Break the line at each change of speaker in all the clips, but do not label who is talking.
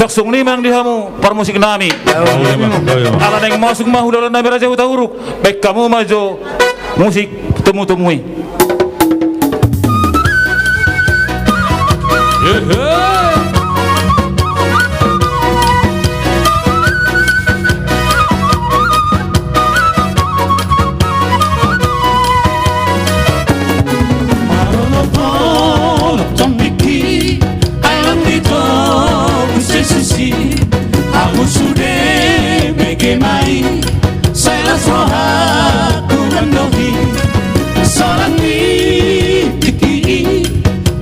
saksung limang dihamu permusik nami ala neng masuk mahu dalam nami raja huta huruk baik kamu maju musik temu-temui
aku sudah bagaimana saya sohaku mendohi seorang tiki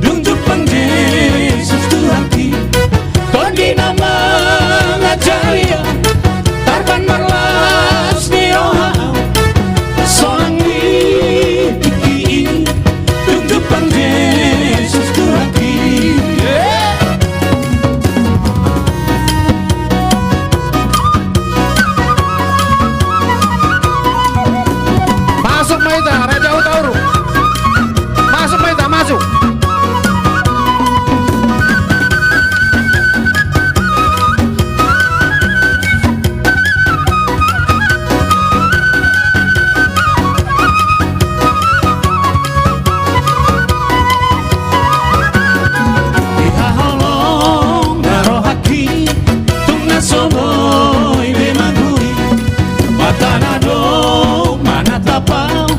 dung Jepang Yesus Tuhanki tondi nama ngajaria tarban marlas ni roha seorang tiki dung Jepang Yesus Tuhanki
Raja Utauru masuk Maita masuk
Ihaholong narohaki tungna soboy bemaguri matanado manatapau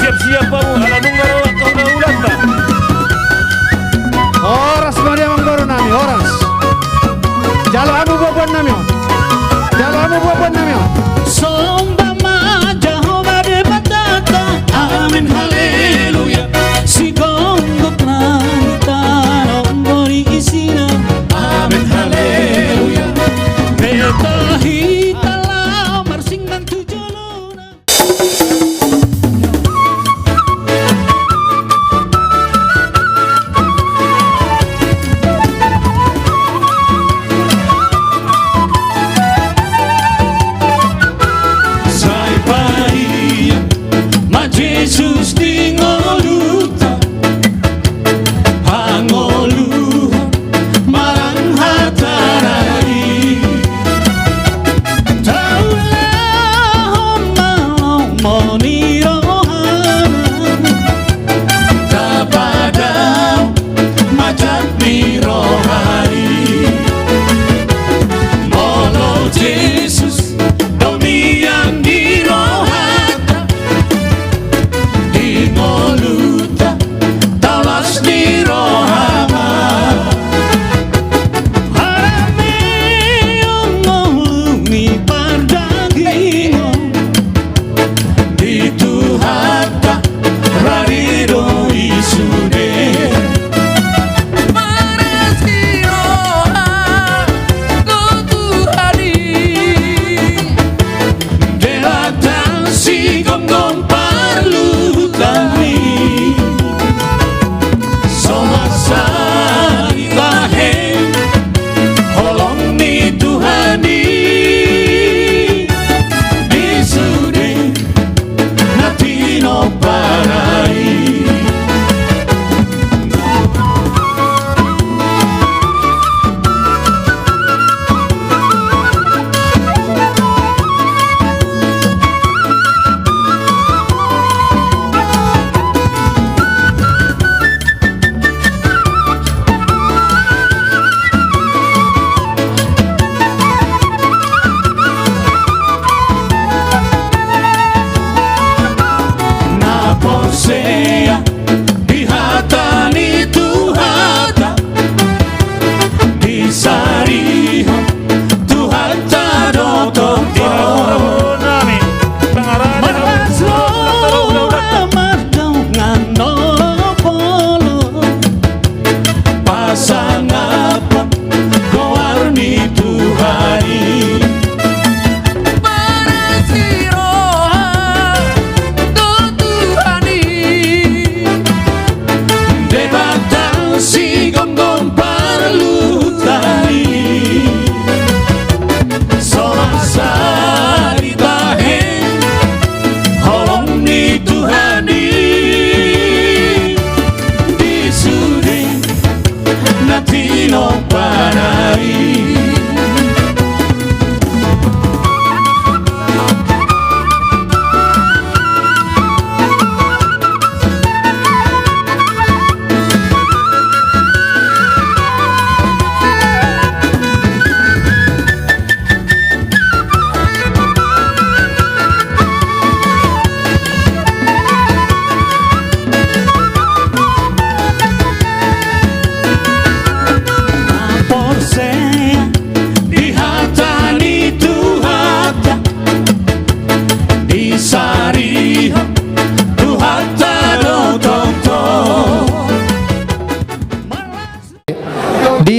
siap-siap baru ala nunggaro kau dah ulang tak
Horas Maria Manggoro nami Horas Jalo anu buat nami Jalo anu buat nami
Sombama Jehovah de batata Amin haleluya Si gonggok langita Nombori isina Amin haleluya Beta hitala Marsing dan tujolona Jesus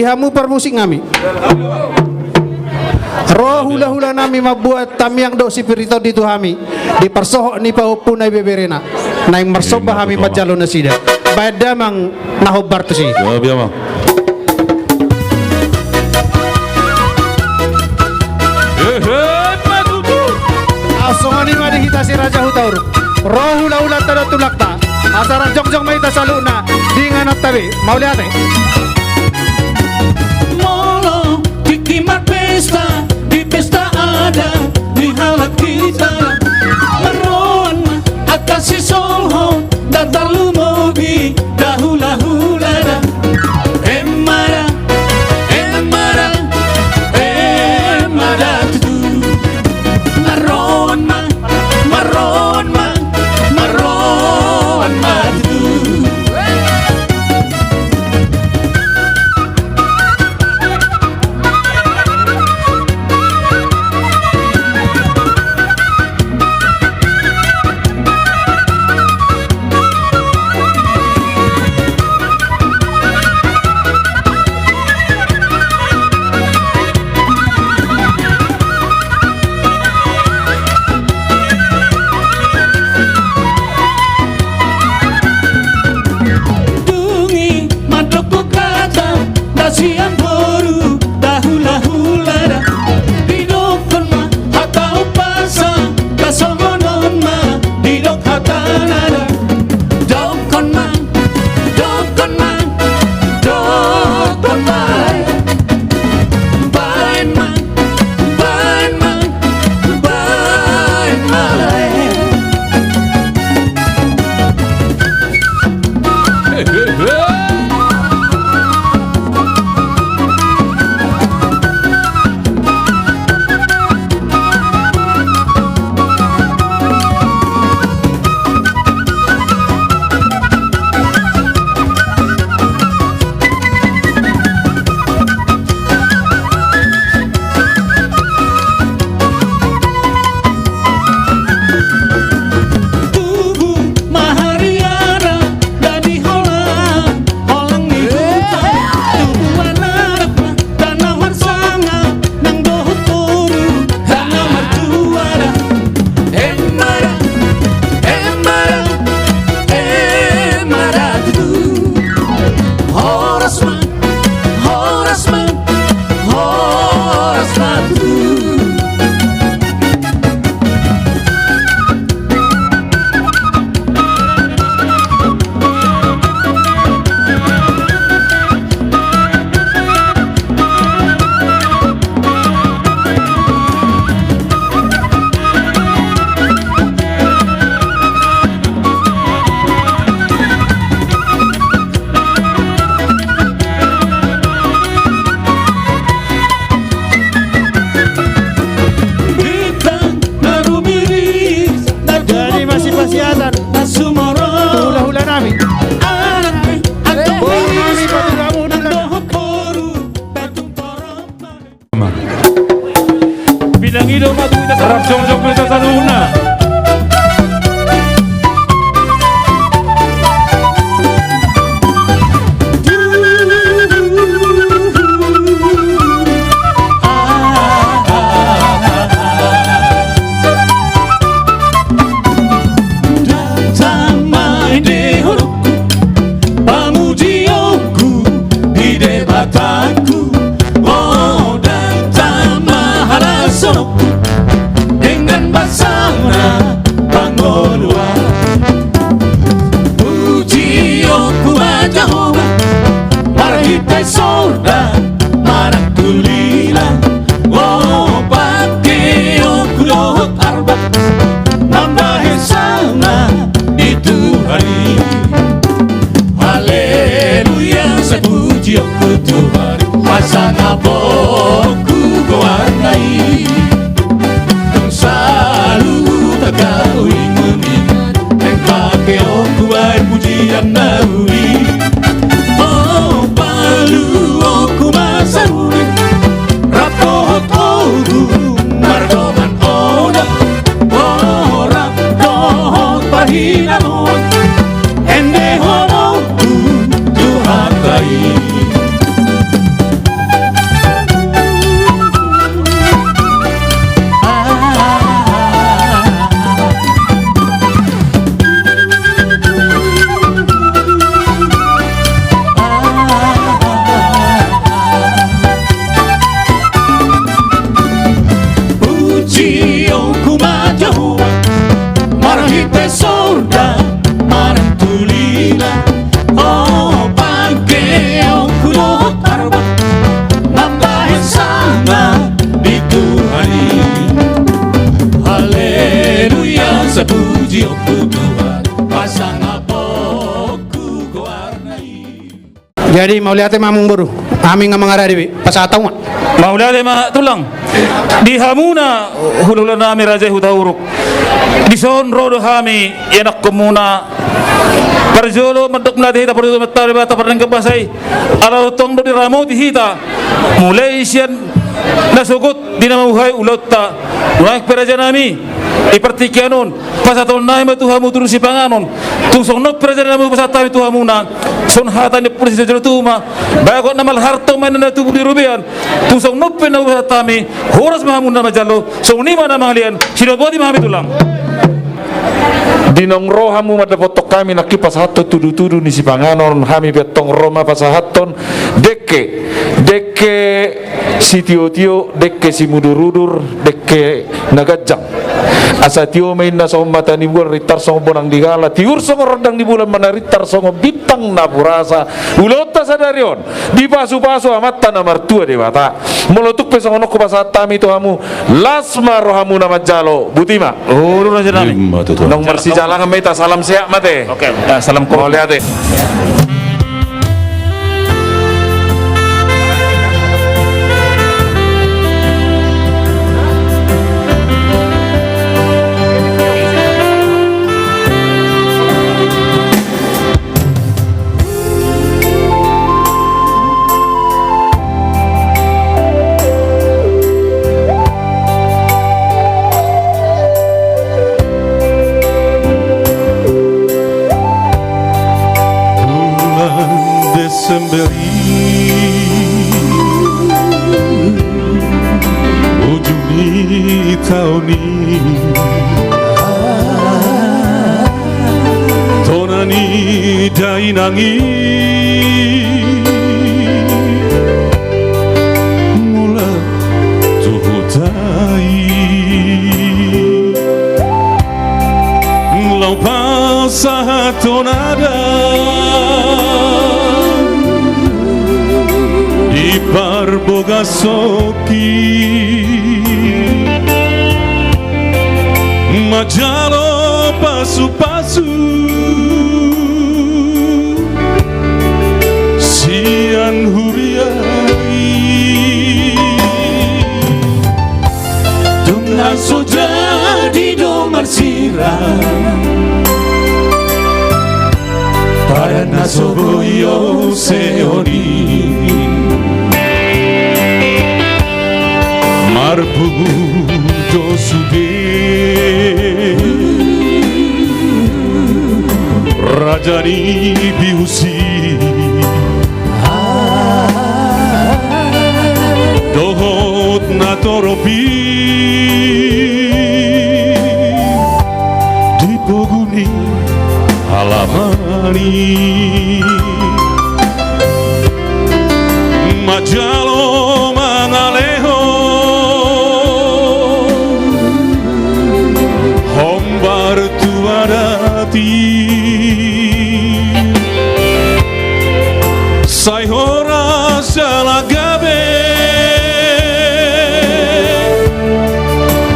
dihamu permusik ngami. Roh hula-hula nami mabuat tamiang do si pirito dito hami di persohok ni paupu na beberena na yung marsoba hami pajalo na sida bada mang nahobar to si
biar mah.
asongan ni madi kita si Raja Hutaur roh hula-hula tada tulak ta asara jong-jong may tasalu na di nganap tabi mau lihat
Molo dikimat pesta, di pesta ada di halat kita meron akasi solho datar lumobi dahula-hula da emara emara emara tu maron ma maron ma maron ma tu Siang baru dahula-hula dah didokon ma hatau pasang kasongonon ma didok hatana dah dokon ma dokon ma dokon ma bain ma bain ma bain ma
hula-hula nami
Bidang hidup matu kita sarap jong-jong kita saluna.
Dengan basana pangolua puji oku majahoba marahita sorda marak tulila oh pake oku lohot arbat nambahin sana itu hari haleluya saya puji oku Tuhan pasana boku goanai selalu tak kau ingat engkau oku ay pujian nauli oh palu oku masaruli rapot oku mardoman oda oh rapot pahinamon ende honoku Tuhan kai
Jadi mau lihat mamung boru. Ami nga mga radiwi. Pasataw nga.
Maulade ma tulang di hamuna hulula nami raja hutahuruk di son rodo hami yanak komuna parjolo madok mlade hita parjolo matare bata parang kabasay ala tong do di ramo di hita mulai sian nasugot di namamuhay ulotta naik peraja nami ipartikianon pasaton nai matuhamu turun si panganon tungsong nok peraja nami pasatami tuhamuna son hata ni polisi jero tuma bago namal harto man na tubuh di rubian tusong noppe na tami horas mahamun na majalo so ni mana mangalian sinobodi mahami tulang
dinong rohamu madapotok kami nakipas hatto tudu-tudu ni si panganon hami betong roma pasahaton deke si tio-tio deke si mudur-udur deke nagajang asa tio main na sa mata ni bulan ritar song bonang digala tiur song rendang di bulan mana ritar song bintang na purasa ulota sadarion di pasu-pasu amat tanah martua dewata molotuk pesong onok pasatami tohamu lasma rohamu nama jalo butima
urun raja nami
nong marsi jalangan meta salam sehat mate
oke salam
mau
kau
lihat deh
ujung tahun ini tonani dai nangi mula tuhutai lau pasah tonada Barboga soki majalo pasu-pasu sian huriai dengan soja di domar sirah para nasoboyo seoni Marputo sude Rajani biusi Dohot na toropi Dipoguni alamani Majalo mangaleho Sai hora salagabe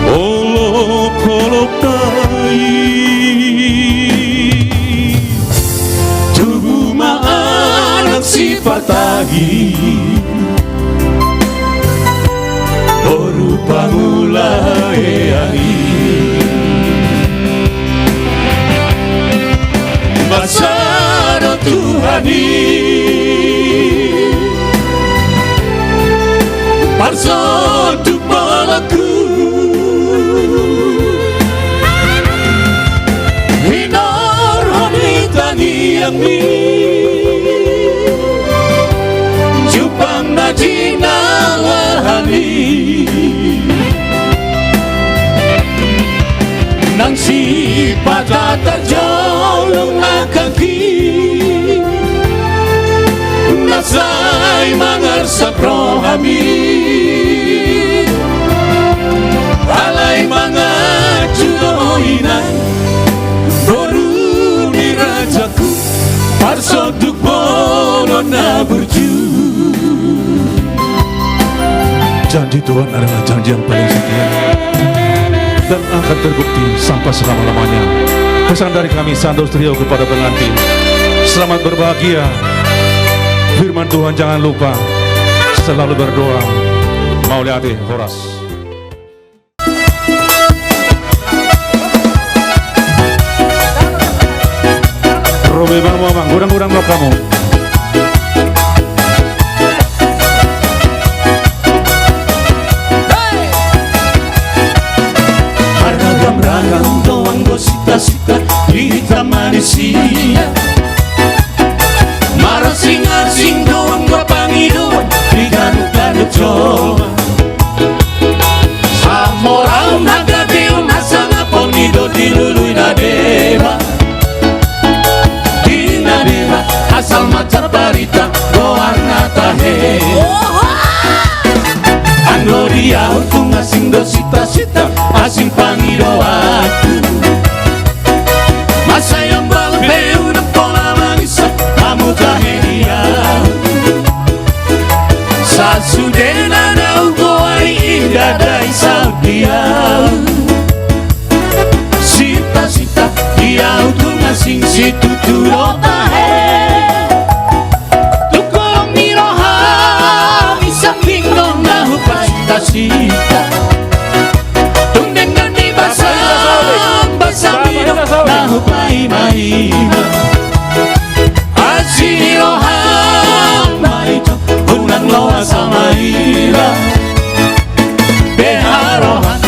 Olo polopai Tubuh maanak sifat lagi Berupa mulai hari Basaro Tuhani Parso tu palaku Hinar honitani yami Jupang na jinalahani Nang si patatajolong na kaki Nasay mangarsak rohami Alay mga judoinan Boru ni rajaku Parsoduk bono na burju Janji Tuhan adalah janji yang paling setia dan akan terbukti sampai selama-lamanya. Pesan dari kami Sandos Trio kepada pengantin, selamat berbahagia firman Tuhan jangan lupa selalu berdoa. Mauliate Horas. Robe bang mamang, gudang-gudang lo kamu.
Ragam-ragam doang gosita-sita di taman manusia. Marasing-asing doang kapangidoan di ganuk-ganuk jowa. Sa moral nagadeon asa ngaponido diluluy na deba. Di na deba asal macar barita doang natahe. Ang gloria untung asing dosita-sita asing pangidoaku. Masayang balbeu na pola mangisa kamu taheria. Sa sudena na ugoai indah dai saudia. Sita-sita dia untung asing situ turo tahe. Tukolong miroha isang linggo na hupas sita. Mahima Asirohan Maito Unang loa sa mahila Beharohan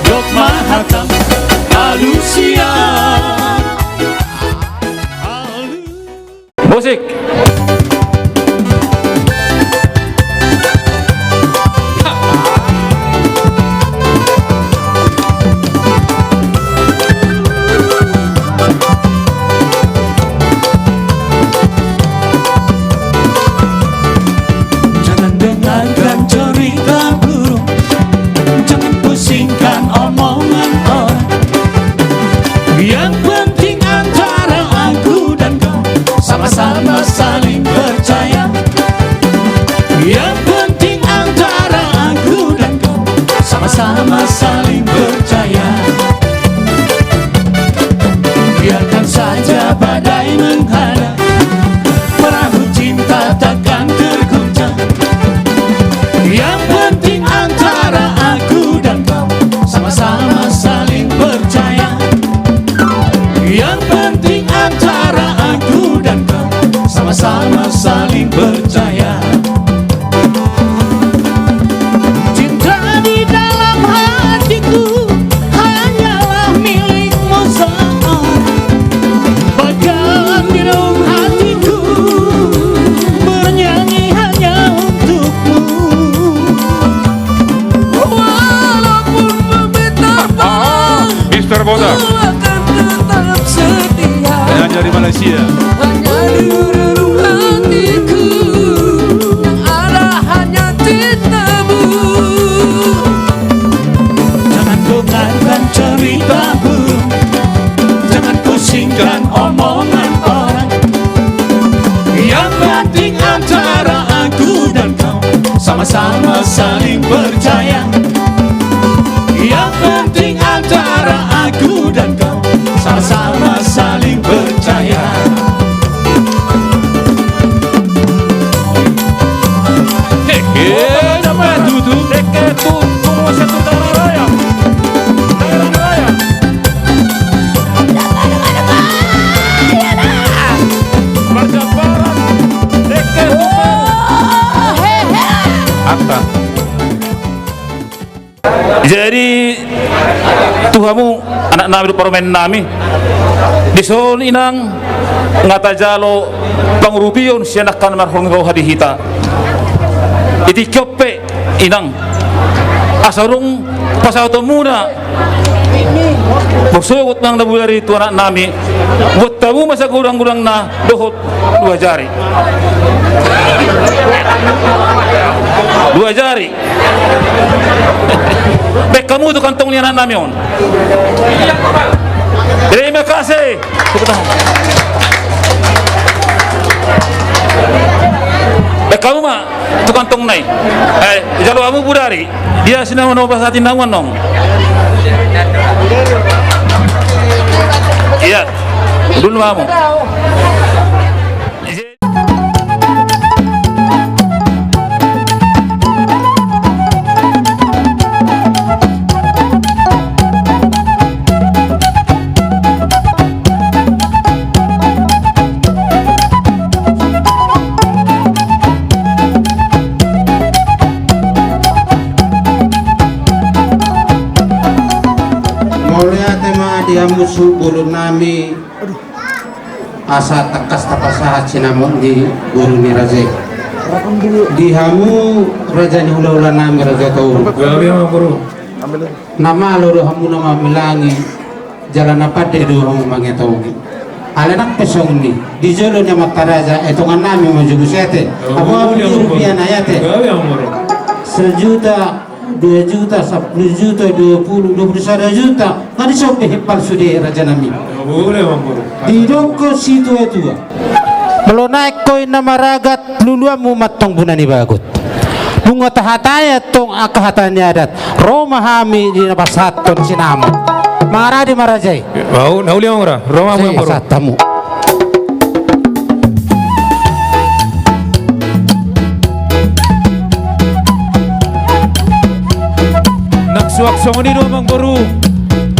Yok mahatam Alusia
Musik.
Sama saling percaya. Yang penting antara aku dan kau sama-sama saling percaya. Biarkan saja badai menghadang, perahu cinta takkan terguncang. Yang penting antara aku dan kau sama-sama saling percaya. Yang penting antara aku dan kau sama-sama saling percaya. Cinta di dalam hatiku hanyalah milikmu sayang. Bagaikan minum hatiku bernyanyi hanya untukmu. Walaupun berbeda,
Mr. Boda,
aku akan tetap setia.
hanya dari Malaysia.
Hanya di relung hatiku yang ada hanya cintamu. Jangan dengarkan cerita burung, jangan pusingkan omongan orang. Yang penting antara aku dan kau sama-sama saling percaya. Yang penting antara aku dan kau sama-sama saling percaya.
Jadi Tuhamu anak nami do paromen nami dison inang ngata jalo pangrupiyon siya nakkan marhong kau hadihita iti kyope inang asarong pasauto muna bersugot nang nabulari tu anak nami buat tamu masa gurang-gurang na dohot 2 jari 2 jari. Baik kamu tu kantong ni anak nami on. Terima kasih. Baik kamu mah tu kantong nai. Jalo kamu budari. Dia sinang mau bahasa tindawan nong. Iya. Dulu kamu.
dia musuh bulu nami asa takas tapasahat sinamon di guru ni raja di hamu raja ni hula nami raja tahu nama loro hamu nama milangi jalan apa de do hamu mangetau alanak pesong ni di jolo nya mataraja etongan nami majugu sete apa rupiah nayate 1 juta 2 juta 10 juta 20 21 juta ngadi sope hepal sude raja nami di dongko situ itu
Belum naik koin nama ragat luluamu matong bunani bagut. Bunga tahataya tong akahatanya adat. Roma hami di napasaton sinamo. Maradi marajay.
Mau nauli ora. Roma mo paro.
Asatamu.
Nagsuwak ni do mang guru.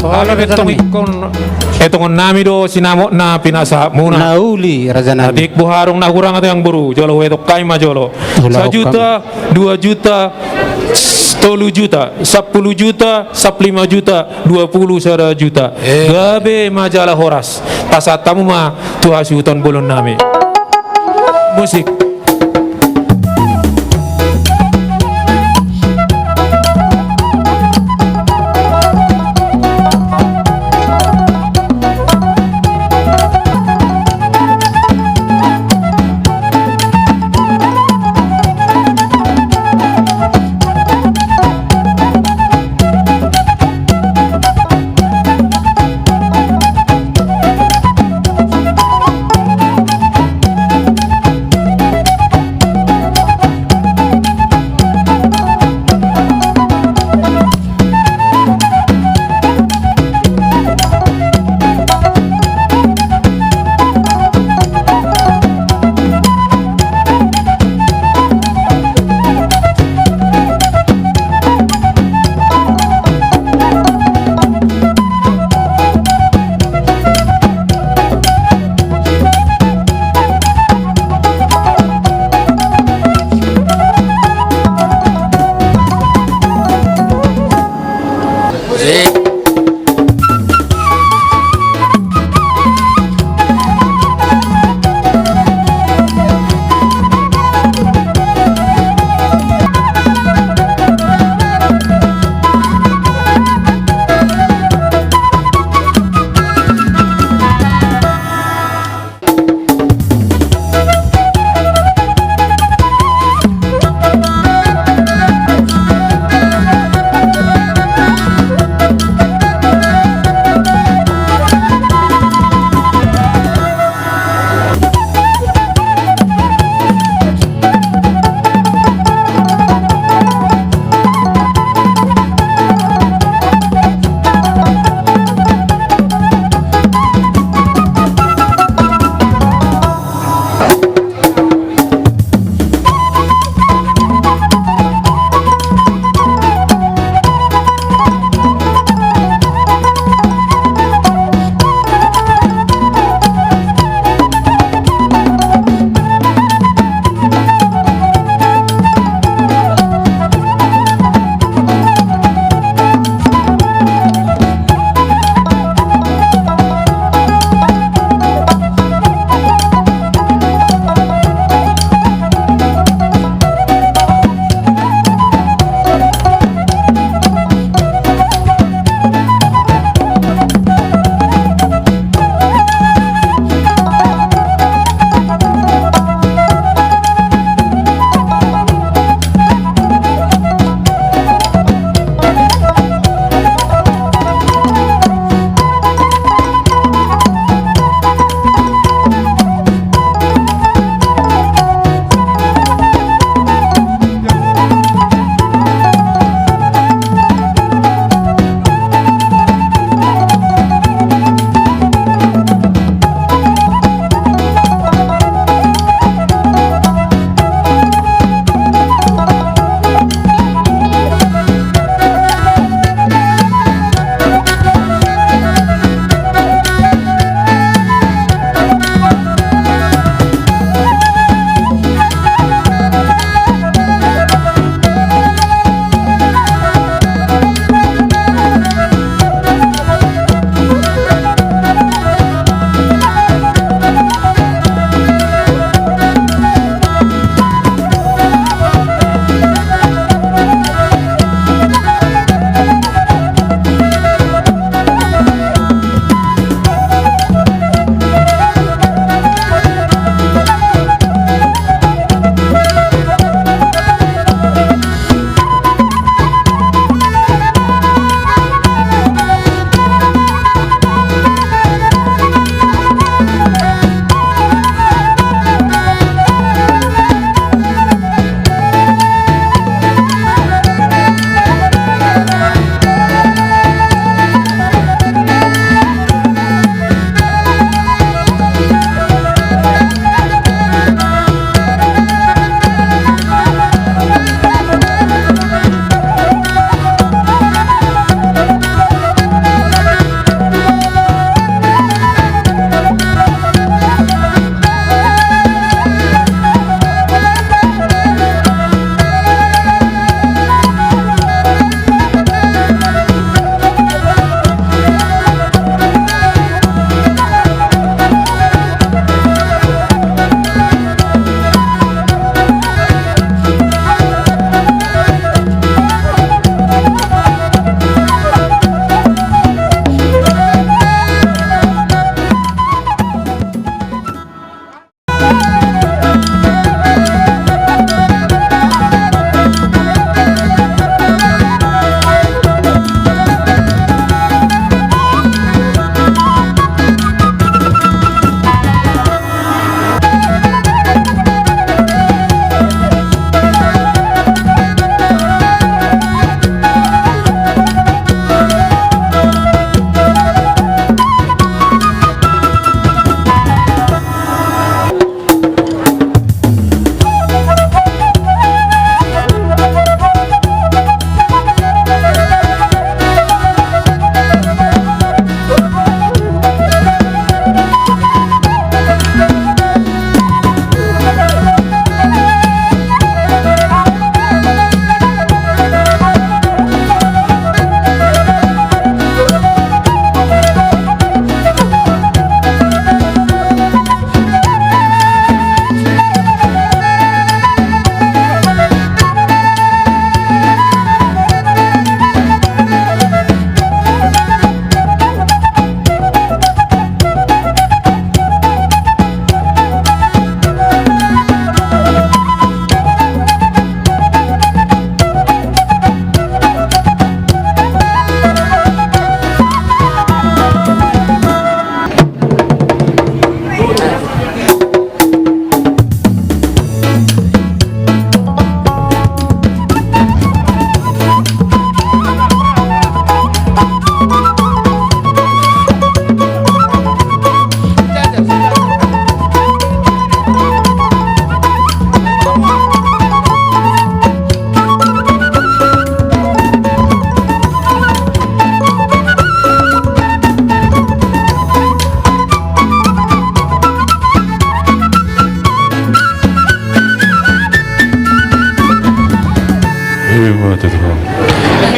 Alam itong nami do sinamo na pinasa muna.
Nauli raja nami.
Adik buharong na kurang ato yang buru. Jolo wetok kay majolo. 1 juta, 2 juta, 10 juta, 10 juta, 15 juta, 20 juta. Gabe majalah horas. Pasat tamu ma tuha suton bulon nami. Musik.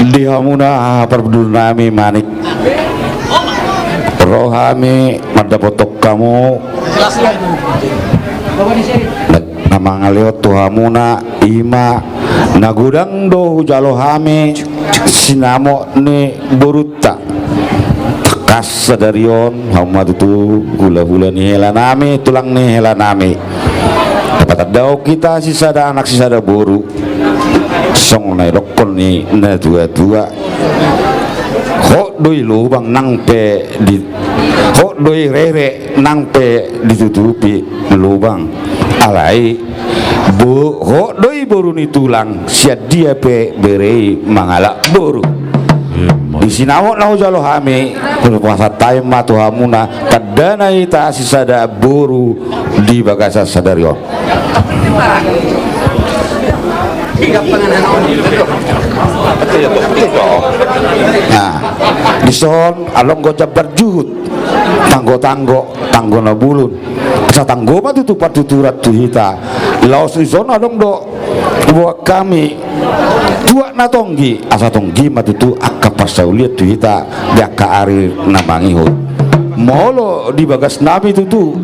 Di hamuna perbedul nami manik rohami madapotok kamu nama ngaliot tuhamuna ima nagudang do jalohami sinamo ni buruta tekas sadarion hamad itu hula-hula ni hela nami tulang ni hela nami dapat daw kita sisada anak sisada boru song na lokon ni na dua-dua ho doi lubang nang pe di ho doi rere nang pe ditutupi lubang alai bu ho doi boru ni tulang siat dia pe berei mangala boru di sinawo na jalo hame kuno puasa tayo matuhamuna kadana ita sisada boru di bagasa sadario nah dison along go jabar juhud tanggo na bulun sa tanggo pa tutupat tuturat tuhita laos dison along do buat kami tua na tonggi asa tonggi matutu akapasauliat tuhita biaka ari namangihut molo di bagas nabi tutu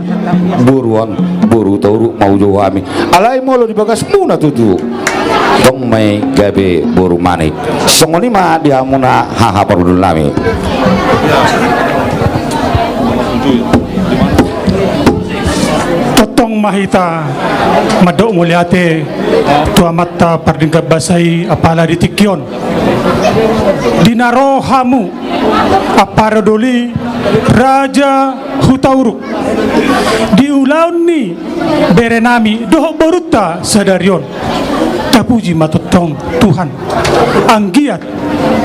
buruan buru tauru mau jauhami alai molo di bagas muna tutu tong may gabi buru manik songoni ma dihamuna haha parudul nami
totong mahita madok muliate tua mata pardingkat basai apala ditikyon dinarohamu aparadoli raja hutauruk diulaun ni berenami doh boruta sadarion tapuji matotong Tuhan anggiat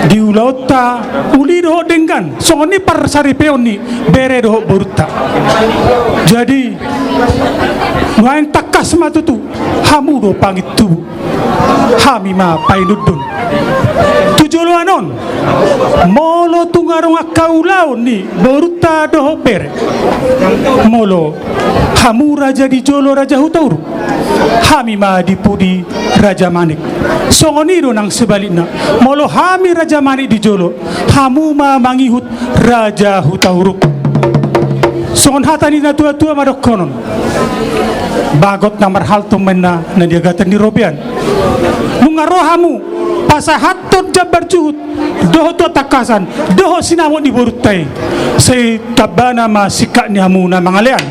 diulauta uli doh dengan songoni par saripeon ni bere doh boruta jadi nuain takas matutu hamu do pangit tubuh hami ma painudun tujolo anon molo tungarong akaulau ni boruta doh bere molo hamu raja di jolo raja hutauru hami ma dipudi raja manik songonido nang sebaliknya molo hami raja manik di jolo hamu ma mangihut raja hutauru songon hatani na tua-tua madokonon bagot namar halto menna na diagatan di robian mungarohamu pasahaton jabar juhud doho to takasan doho sinamo di borutai say tabana ma sikak ni hamu na mangalean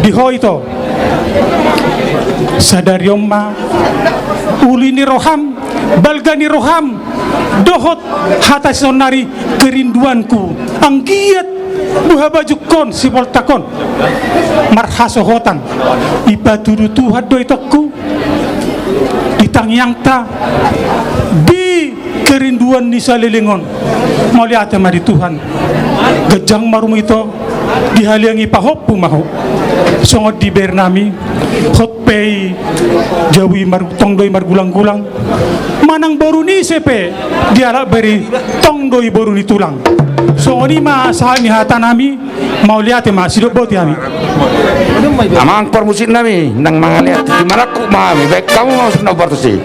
diho ito sadariom ma uli ni roham balga ni roham dohot hata sonari kerinduanku anggiat buha baju kon si voltakon marhasohotan iba tudutu hado itoku ditangyang ta di kerinduan ni salilingon mauliate mari Tuhan gejang marum ito dihaliangi pahop pumaho songod di bernami hotpay jawi tongdoi margulang-gulang manang baru ni sepe dialak beri tongdoi baru ni tulang songoni ma sahani hatanami mau lihat ma sidok boti ami
amang permusik nami nang mangaliat di malaku mami baik kamu mau senang bertusi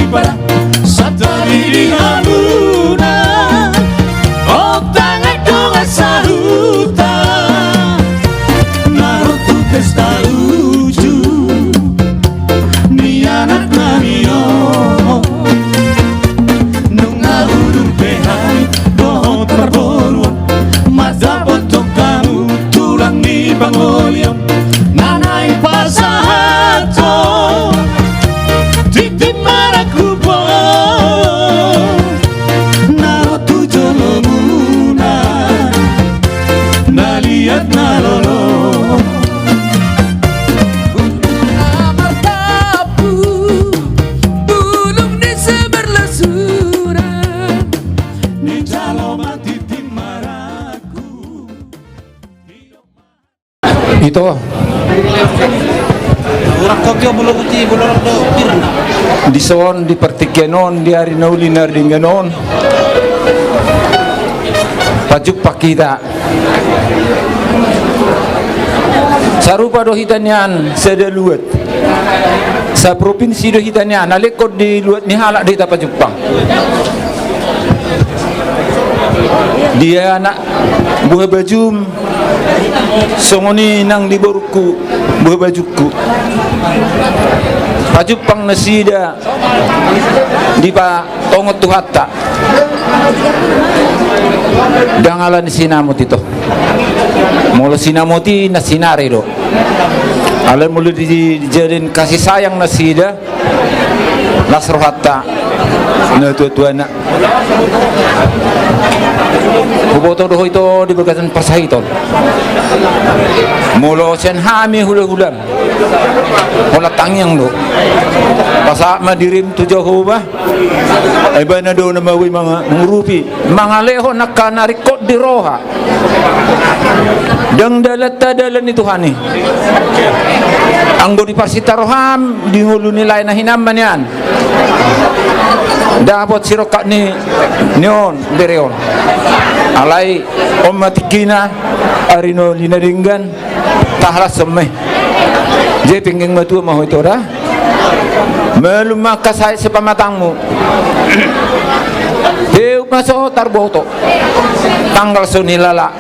Para satari di hamuna, oh tangan dong asahu.
Itu
Orang kokyo belum uti belum do pirna.
di son di pertikenon di hari naulinar dinganon pajuk pakita sarupa do hitanian sedaluat sa provinsi do hitanian alekod di luat ni halak di tapa Jepang dia anak buah bajum songoni nang di boruku buah bajuku pajupang nasida di pa tongot tuhata dangalan sinamot ito mula sinamoti na sinari do alam mula dijadiin kasih sayang nasida nasrohata na tuwa na Kuboto doho ito di berkatan pasahiton mulo sen hami hula-hulam hula tangyang do pasa madirim tu jauh bah bana do na mawi mga ngurupi mga leho nakanarikot di roha dang dalata dalan ni Tuhani ang do di parsita roham di hulu nilai na hinaman yan dapat sirokat ni neon bereon alai omatikina arino linaringgan tahlas semeh je pingging matu maho itu dah melumah kasai sepamatangmu Deu masuk tarboto tanggal sunilala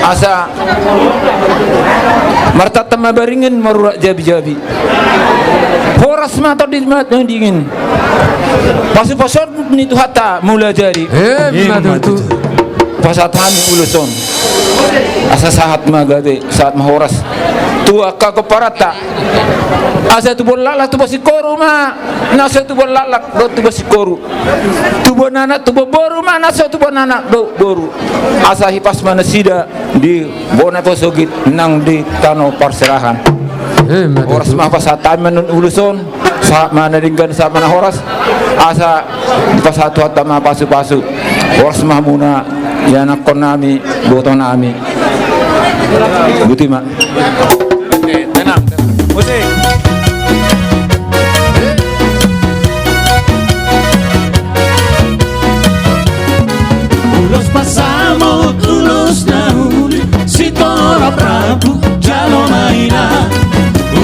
asa marta tama baringin marurak jabi-jabi horas mata di dingin pasu-pasur ni tu hatta mula jadi pasatan uluson asa sahat magade saat mahoras tu akka keparata asa tu bolala tu basikoru ma nasa tu bolalak do tu basikoru tu bonana tu boru ma nasa tu bonana do boru asa hipas manasida di bona posogit nang di tano parserahan horas mah pasatan menun uluson saat mana ringgan saat mana horas asa pasatu hatta ma pasu-pasu horas mah muna ya nakon nami botong nami buti mak tenang musik
Ulos pasamos, ulos nahuli, si tora prabu, jalo maina.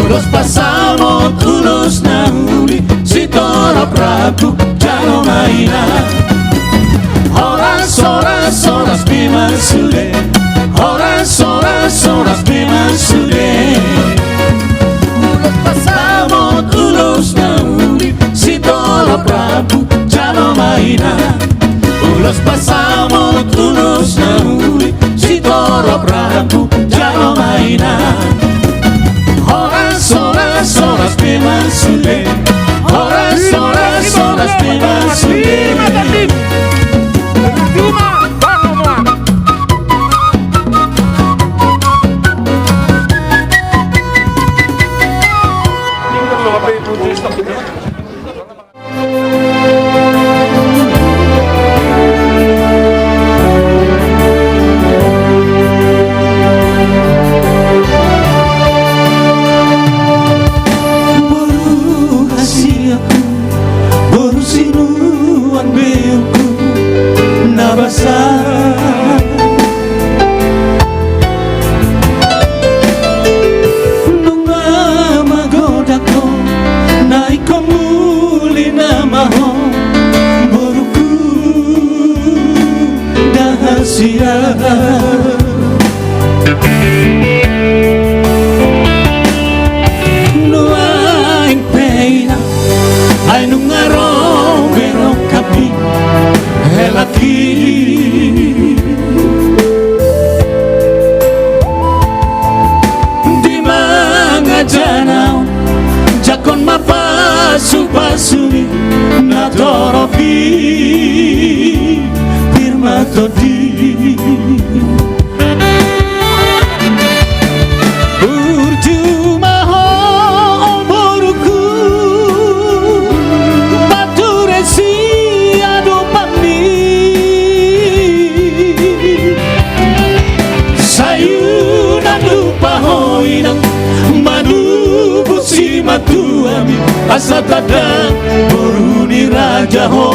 Ulos pasamos, ulos nahuli, si tora prabu, jalo maina. Horas, horas, horas, piman sude. Horas, horas, horas, piman sude. Ulos pasamos, ulos nahuli, si tora prabu, jalo maina. Ulos pasamos, ulos nahuli, si toro prabu, jalo maina. Horas, horas, horas, piman sude. Horas, horas, horas, piman sude. kadang Boruni raja ho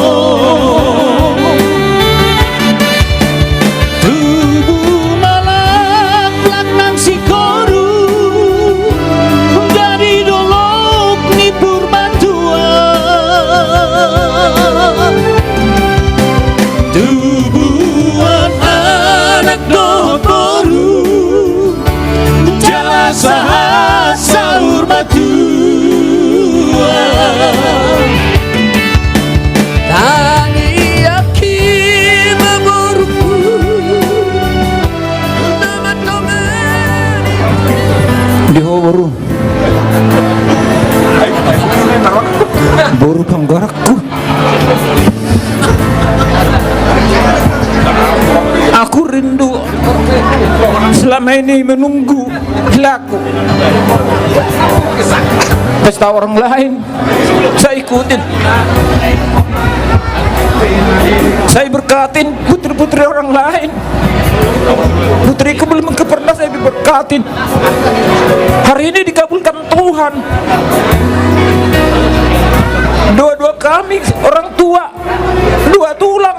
tubuh malak laknang si koru dari dolok ni purbantua tubuhan anak dokoru jasa sahur batua tangi aki memurku
Di horu boru panggarakku. Aku rindu selama ini menunggu laku pesta orang lain saya ikutin, saya berkatin putri-putri orang lain. Putriku belum pernah saya diberkatin, hari ini dikabulkan Tuhan. Dua-dua kami orang tua, dua tulang,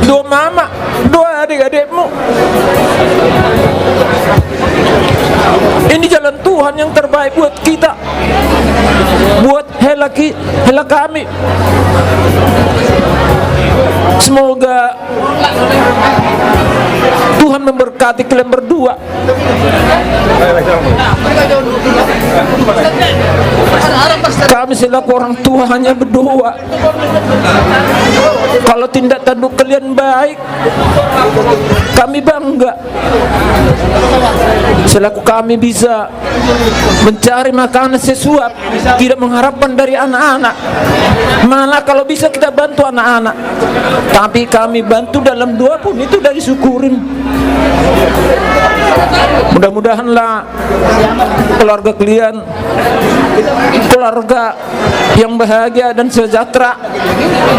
dua mama, dua adik-adikmu. Ini jalan Tuhan yang terbaik buat kita, buat hela kami. Semoga Tuhan memberkati kalian berdua. Kami selaku orang tua hanya berdoa, kalau tindak tanduk kalian baik, kami bangga. Selaku kami bisa mencari makanan sesuap, tidak mengharapkan dari anak-anak. Malah kalau bisa kita bantu anak-anak, tapi kami bantu dalam doa pun itu dari syukurin. Mudah-mudahanlah keluarga kalian keluarga yang bahagia dan sejahtera,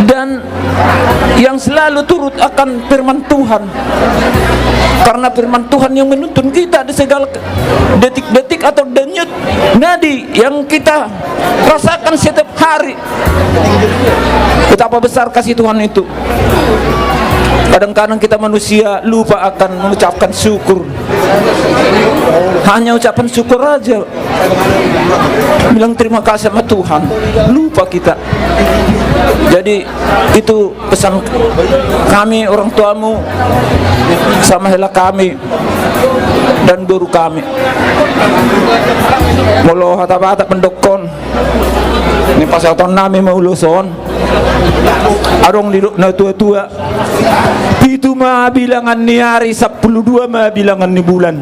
dan yang selalu turut akan firman Tuhan, karena firman Tuhan yang menuntun kita di segala detik-detik atau denyut nadi yang kita rasakan setiap hari. Betapa besar kasih Tuhan itu. Kadang-kadang kita manusia lupa akan mengucapkan syukur. Hanya ucapan syukur aja, bilang terima kasih sama Tuhan, lupa kita. Jadi itu pesan kami orang tuamu sama hela kami dan guru kami. Molo hata-hata pendokon ini pasal tahun nami mau luson arong di na tua-tua itu mah bilangan ni hari 12 mah bilangan ni bulan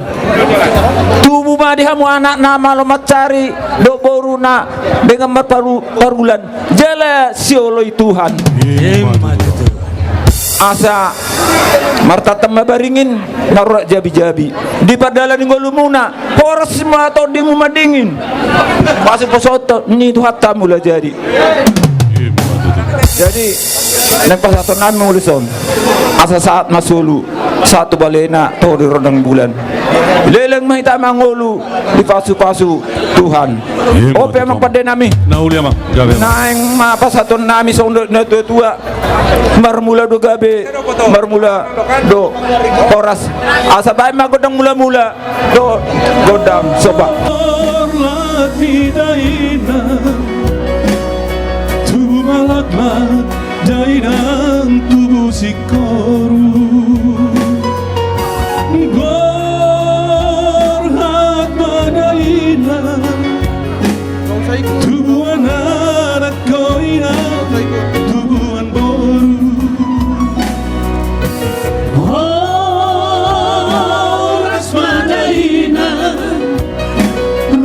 tubuh mah dihamu anak nama lo macari do boruna dengan parulan jala sioloi Tuhan asa marta temba baringin naruh jabi-jabi di padalan ngolumuna poros semua atau di rumah dingin masih posoto ini itu hatta mula jadi nang pasatonan mo lison asa saat masulu satu balena to di rodang bulan leleng mahita mangulu di pasu-pasu Tuhan ope mang pade nami
Nauli ama gabe.
naeng ma pasaton nami sondo na tua marmula do gabe marmula do poras asa bae magodang mula-mula do godang soba
malakmat dainang tubuh si koru berhak madainang tubuhan anak koinang tubuhan boru horas madainang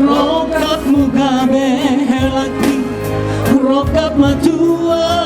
rokat mugabe helaki rokat matua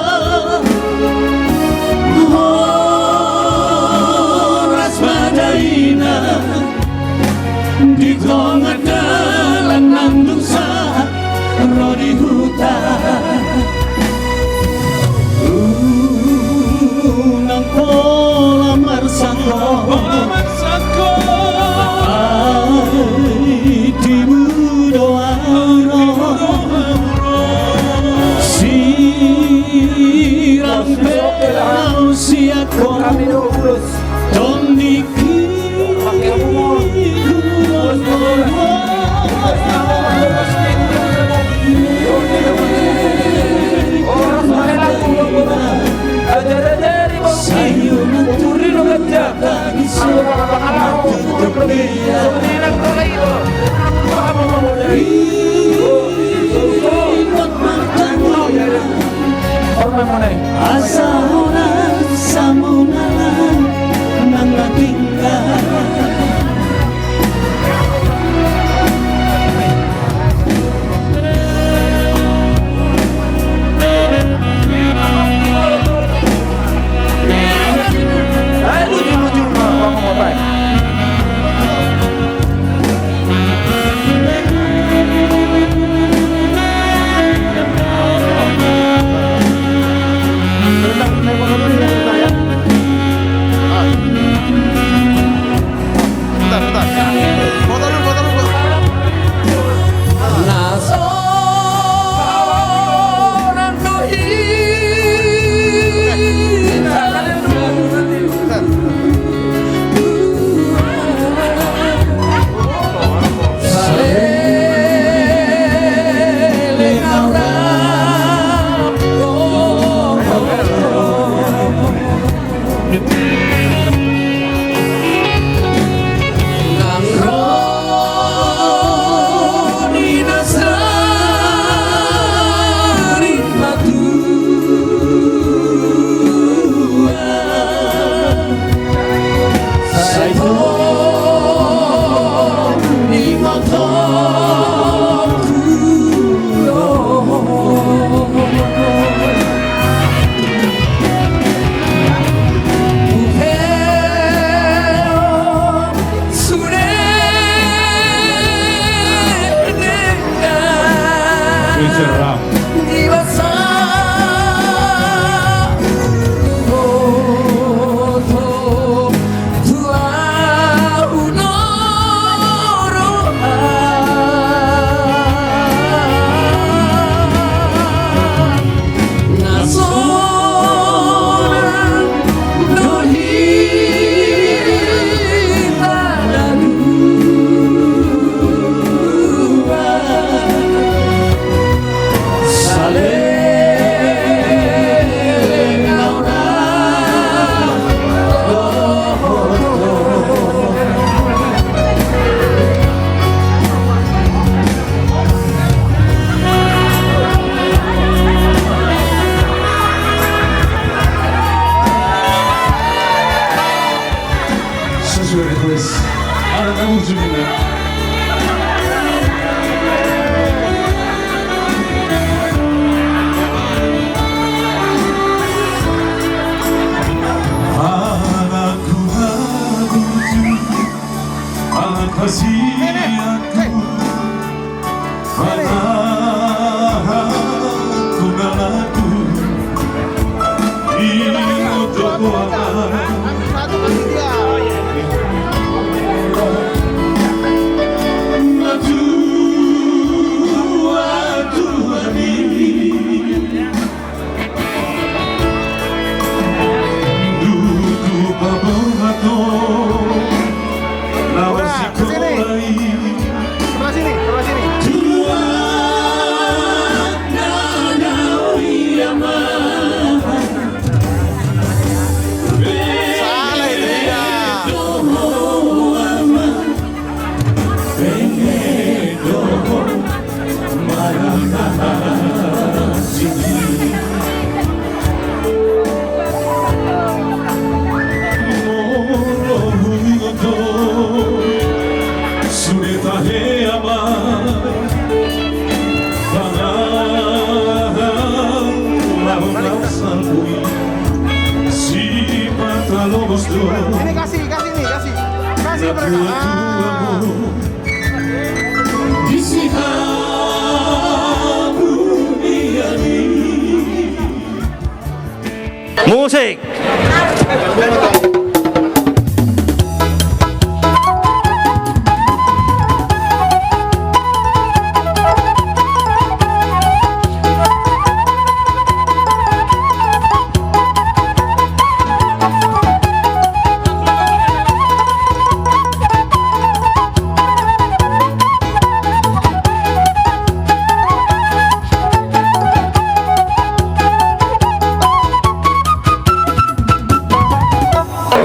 Musik.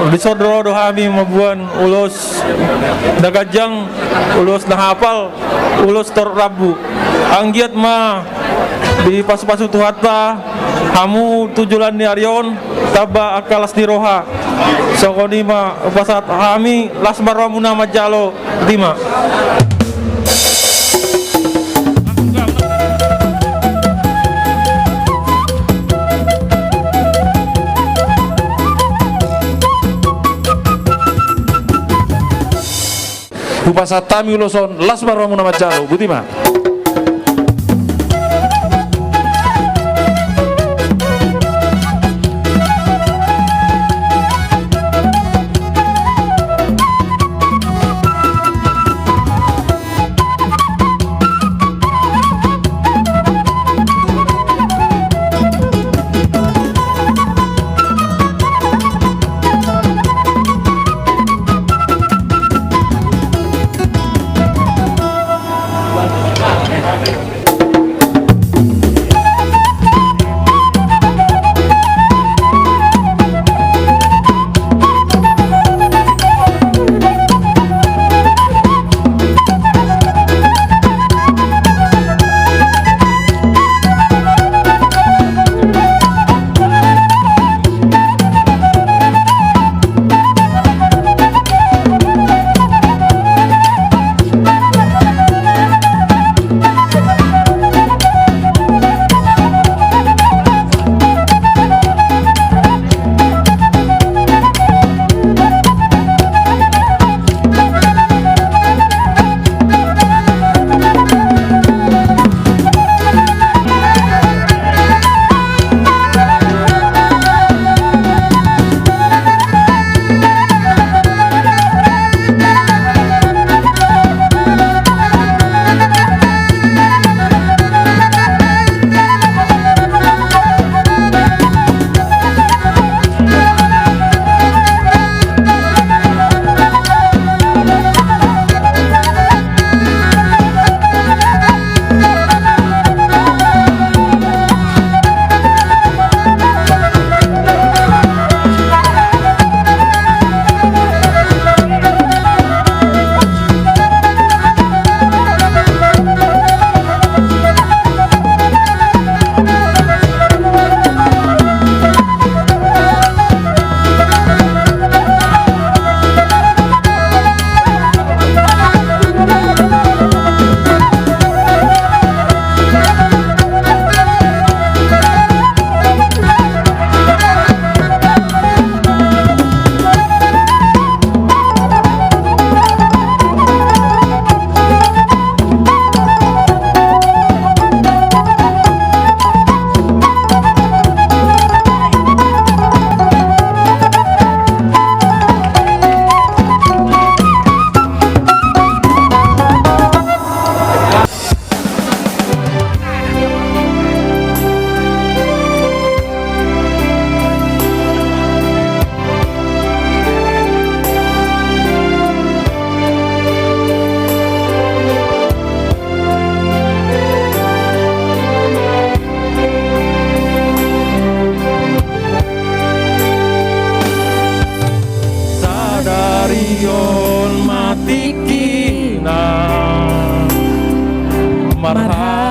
Disodro do hami mabuan ulos dagajang ulos nahapal ulos tor rabu anggiat ma di pasu-pasu tuhata hamu tujulan di arion taba akalas di roha sokoni ma pasat hami lasmar ramuna majalo tima
Upasatami uloson lasmar ramuna majalo butima.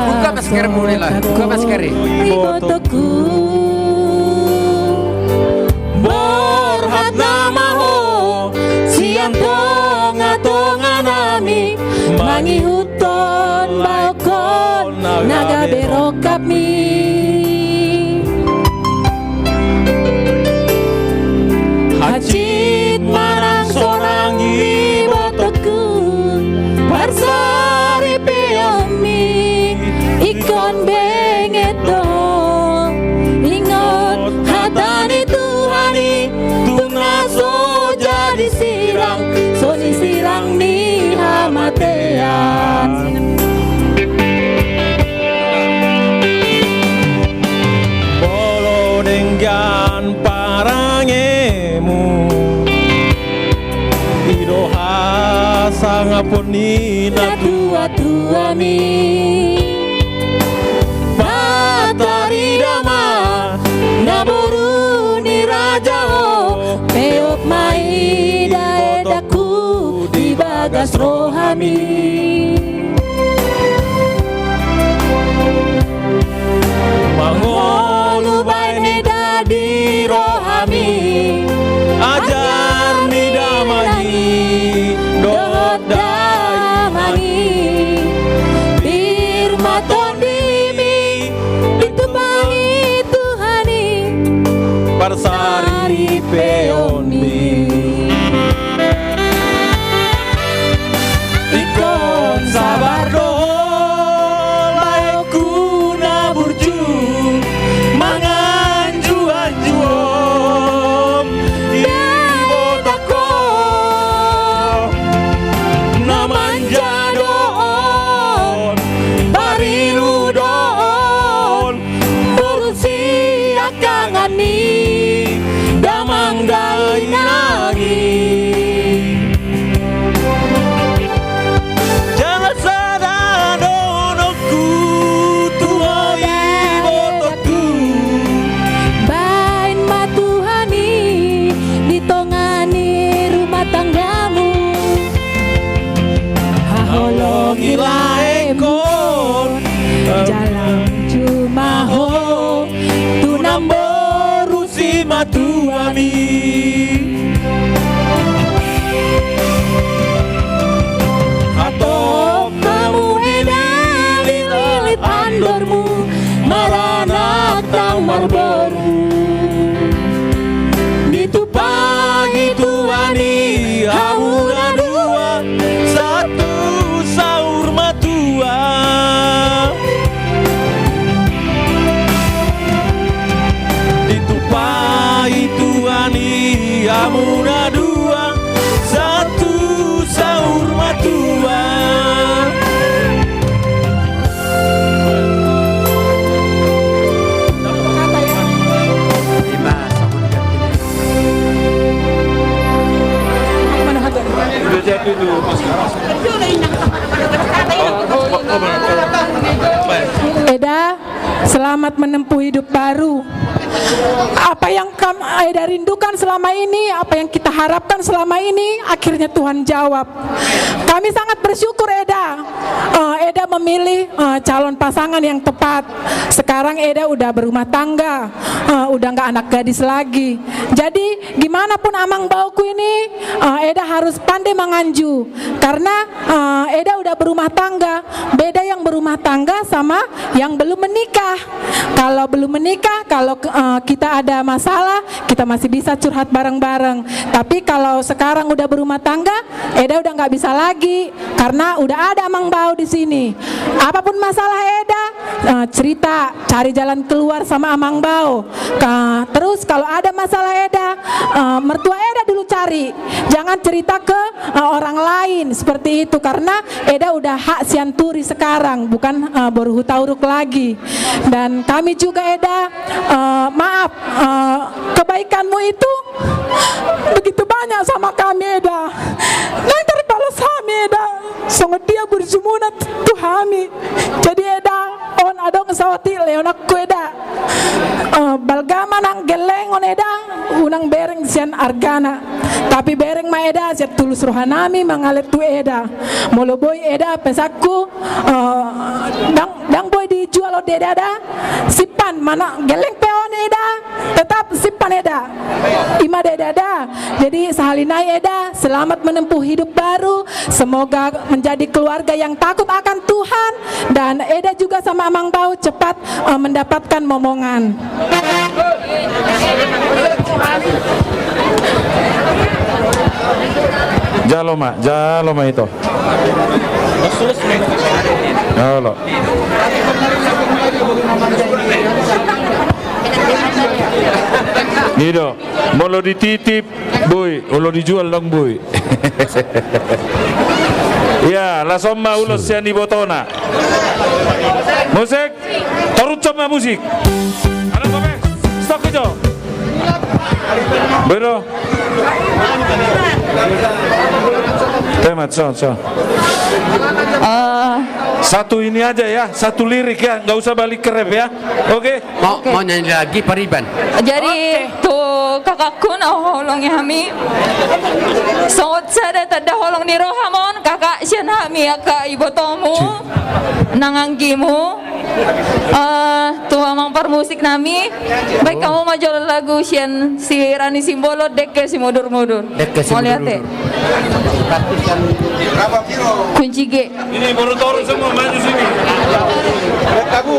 Buka masker boleh lah, buka masker.
Ribotoku Borhat namaho Siantong atongan nami Mangi huton balkon Naga berok kami Hacit marang sorang ribotoku Barsari piyomi Ikon bengeto Ingot hatani Tuhani Tungnaso jadi sirang Soni sirang ni hamatean
Bolo denggan parangemu Idoha sangapuni
Na tua-tua mi Patari dama Naburu ni raja o Peop mai
hami. Mangolu baine dadi rohami, ajar ni damani, dot damani. Birmaton dimi, ditubangi Tuhani, Parsari peoni. Ikon sabar dohol, baikku naburju, manganju-anjuom, ibotako, namanja dohol, barilu dohol, berusi akangani, damang dainagi. Jangan sadar donoku, Tuhan botoku. Bain matuhani, ditongani rumah tanggamu. Haholongilah ekor, jalan jumaho, tunamborusi matuami. Atau kamu lilit andormu, maranak tau marboru. Ditupangi Tuani, haura dua, satu saur matua. Ditupangi Tuani, haura dua, satu saur matua. Eda, selamat menempuh hidup baru. Apa yang Eda rindukan selama ini, apa yang kita harapkan selama ini, akhirnya Tuhan jawab. Kami sangat bersyukur Eda. Eda memilih calon pasangan yang tepat. Sekarang Eda udah berumah tangga, udah nggak anak gadis lagi. Jadi gimana pun amang bauku ini, Eda harus pandai menganju. Karena Eda udah berumah tangga. Beda yang berumah tangga sama yang belum menikah. Kalau belum menikah, kalau kita ada masalah, kita masih bisa curhat bareng-bareng. Tapi kalau sekarang udah berumah tangga, Eda udah nggak bisa lagi karena udah ada amang bau di sini. Apapun masalah Eda, cerita, cari jalan keluar sama amang bau. Terus kalau ada masalah Eda, mertua Eda dulu cari, jangan cerita ke orang lain seperti itu karena Eda udah hak sianturi sekarang, bukan boruhu tauruk lagi. Dan kami juga Eda, maaf, kebaikanmu itu begitu banyak sama kami Eda. Nanti balas kami Eda, sangat dia berjumuna Tuhami. Jadi Eda, on adong sawati leon aku Eda. Balgama nang gelengon Eda, unang bereng sian argana. Tapi bereng ma Eda siat tulus rohanami mangalet tu Eda. Molo boy Eda pesakku, dang boy dijual o Eda ada. Sipan mana geleng peon Eda, tetap sipan Eda. Ima Eda ada. Jadi sahalinai Eda, selamat menempuh hidup baru. Semoga menjadi keluarga yang takut akan Tuhan. Dan Eda juga sama amang bau cepat mendapatkan momongan.
Jaloma itu. Halo. Nido, mau lo dititip, boy, lo dijual dong, boy. Ya, la somma ulo sian di botona. Musik, turut sama musik. Ada apa? Stop itu. Bro. Temat, so. Satu ini aja ya, satu lirik ya, nggak usah balik ke rap ya. Oke?
Mau nyanyi lagi Pariban. Jadi tuh
kakakku na holong yami. Songot sada tada holong ni rohamon kakak sian hami aka ibotomu nanganggimu. Tuhan mangpar musik nami. Baik kamu maju lagu sian si Rani Simbolo deke si mudur-mudur. Mau lihat teh. Kunci G.
Ini baru turun semua maju sini.
Lagu.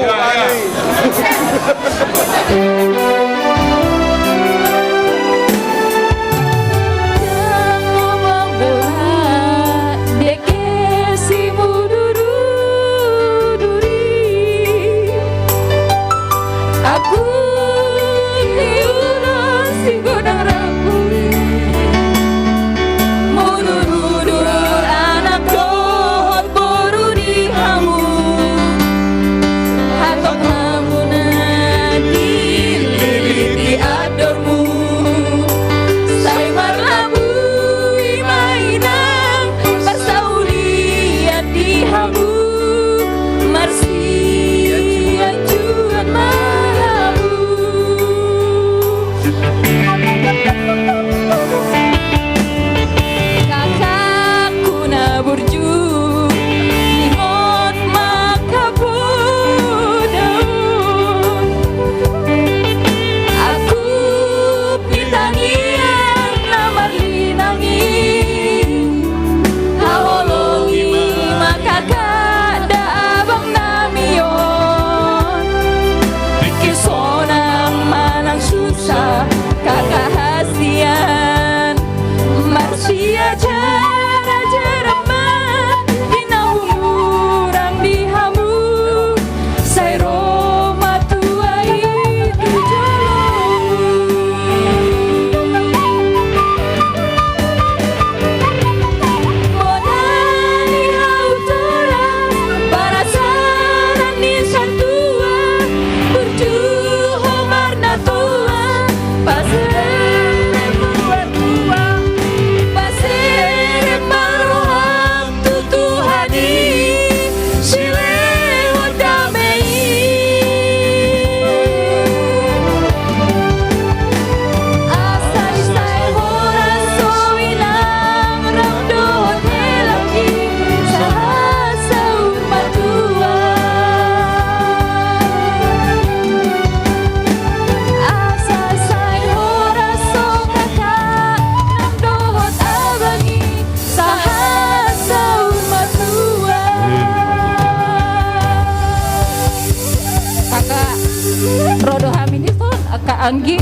Anggi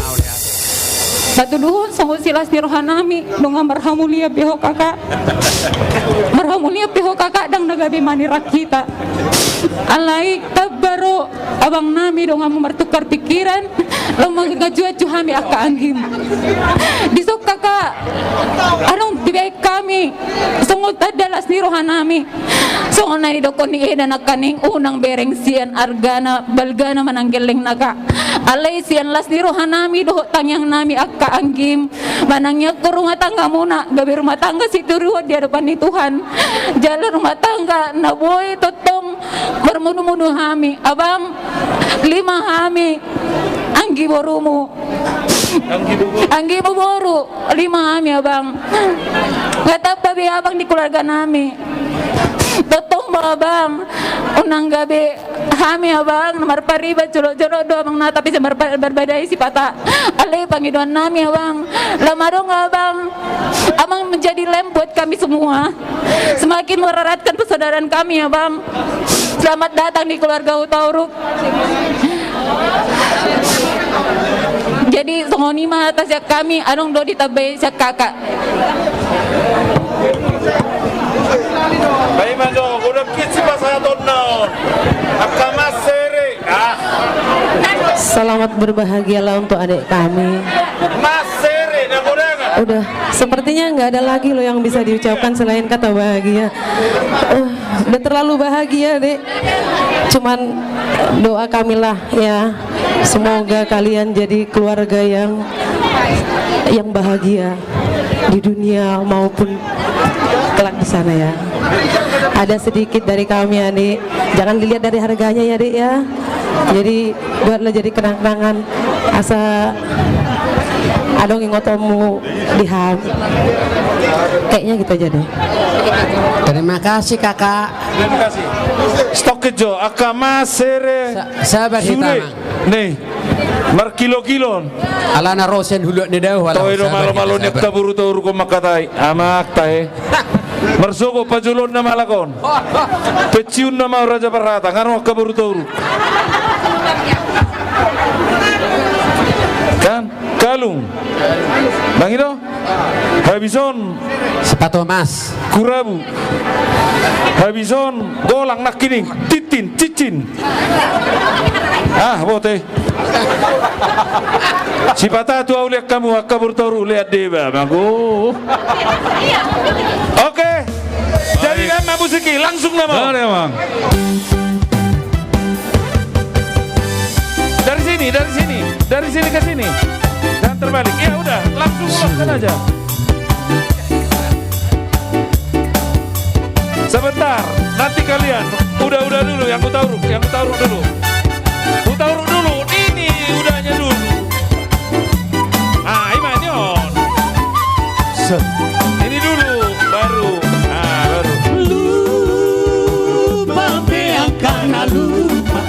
batu duhun songo silas ni rohanami nunga marhamulia piho kakak marhamulia piho kakak dang nagabi mani rakita alai tabaro abang nami donga memertukar pikiran lo magajua cuhami aka anggim disok kakak anong tibaik kami songo tadalas ni rohanami songo nani dokon ni edan akaning unang bereng sian argana balgana mananggeleng naga alai sian las ni rohanami doho tangyang nami aka anggim manangnya ke rumah tangga muna gabi rumah tangga situ ruhut di hadapan ni Tuhan jalan rumah tangga na boy totong bermunuh-munuh hami abang 5 hami anggi borumu anggi boru 5 hami abang ngatap babi abang di keluarga nami totong abang unang gabi hami abang nomor pariba jolo-jolo do abang na tapi semar berbadai si pata alai pangiduan nami abang lamarong abang abang menjadi lem buat kami semua semakin mereratkan persaudaraan kami abang. Selamat datang di keluarga Hutauruk. Jadi songoni mah atas ya kami anong do ditabay sa kakak.
Baik manjo, udah kisi pasaton no. Akamas sere.
Selamat berbahagialah untuk adik kami.
Mas sere,
udah sepertinya nggak ada lagi loh yang bisa diucapkan selain kata bahagia. Udah terlalu bahagia dek. Cuman doa kami lah ya, semoga kalian jadi keluarga yang bahagia di dunia maupun kelak di sana ya. Ada sedikit dari kami adik, jangan dilihat dari harganya ya dek ya. Jadi buatlah jadi kenang-kenangan asa adong ingotomu diham. Kayaknya gitu aja deh.
Terima kasih kakak.
Terima kasih. Stok kejo akama sere.
Sabar hitam.
Nih. Mar kilo-kilon.
Alana rosen huluk ni dah.
Toiro malo-malo nekta buru tauru ko makatai. Amak tae. Marsoko pajulon na malakon. Peciun na mau raja parata ngaro ka buru tauru. Kan kalung. Bang Ido. Habison
sepatu emas.
Kurabu. Habison golang nak kini titin cicin. Ah, bote. Si patah tu awliak kamu akabur toru lihat deba mago. Oke. Jadi nama musiki langsung nama.
Boleh, Bang.
Dari sini ke sini. Dan terbalik. Ya udah, langsung ulangkan aja. Sebentar, nanti kalian udah dulu yang kutauruk dulu. Kutauruk dulu, ini udahnya dulu. Ah, imanyon. Ini dulu, baru. Ah, baru.
Lupa yang karena lupa.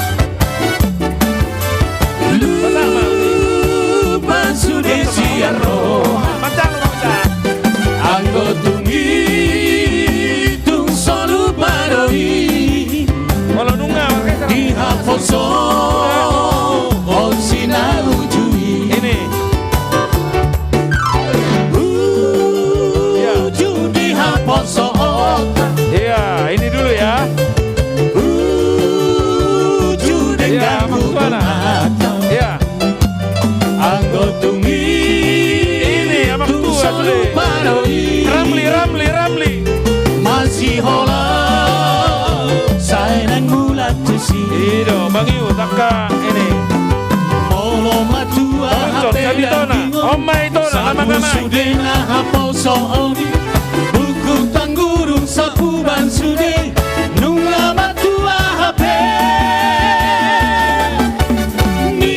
Lupa sudah siang roh.
Macam.
Anggotung solo paroi.
Kalau nunga,
Di haposo on sinarujui.
ini.
Di haposo.
Iya, ini dulu ya.
Dengan
mana? Ya.
Anggotung
Ini amak tua sudah. Ramli.
Masih hola sayang mulat tesi.
Ido, Bang Iu, taka ini.
Molo matua
Oncon, sabi tona. Omai tona, lama-lama.
Sudena haposo oni. Buku tanggurung sapuban sude. Nunga matua hape. Ni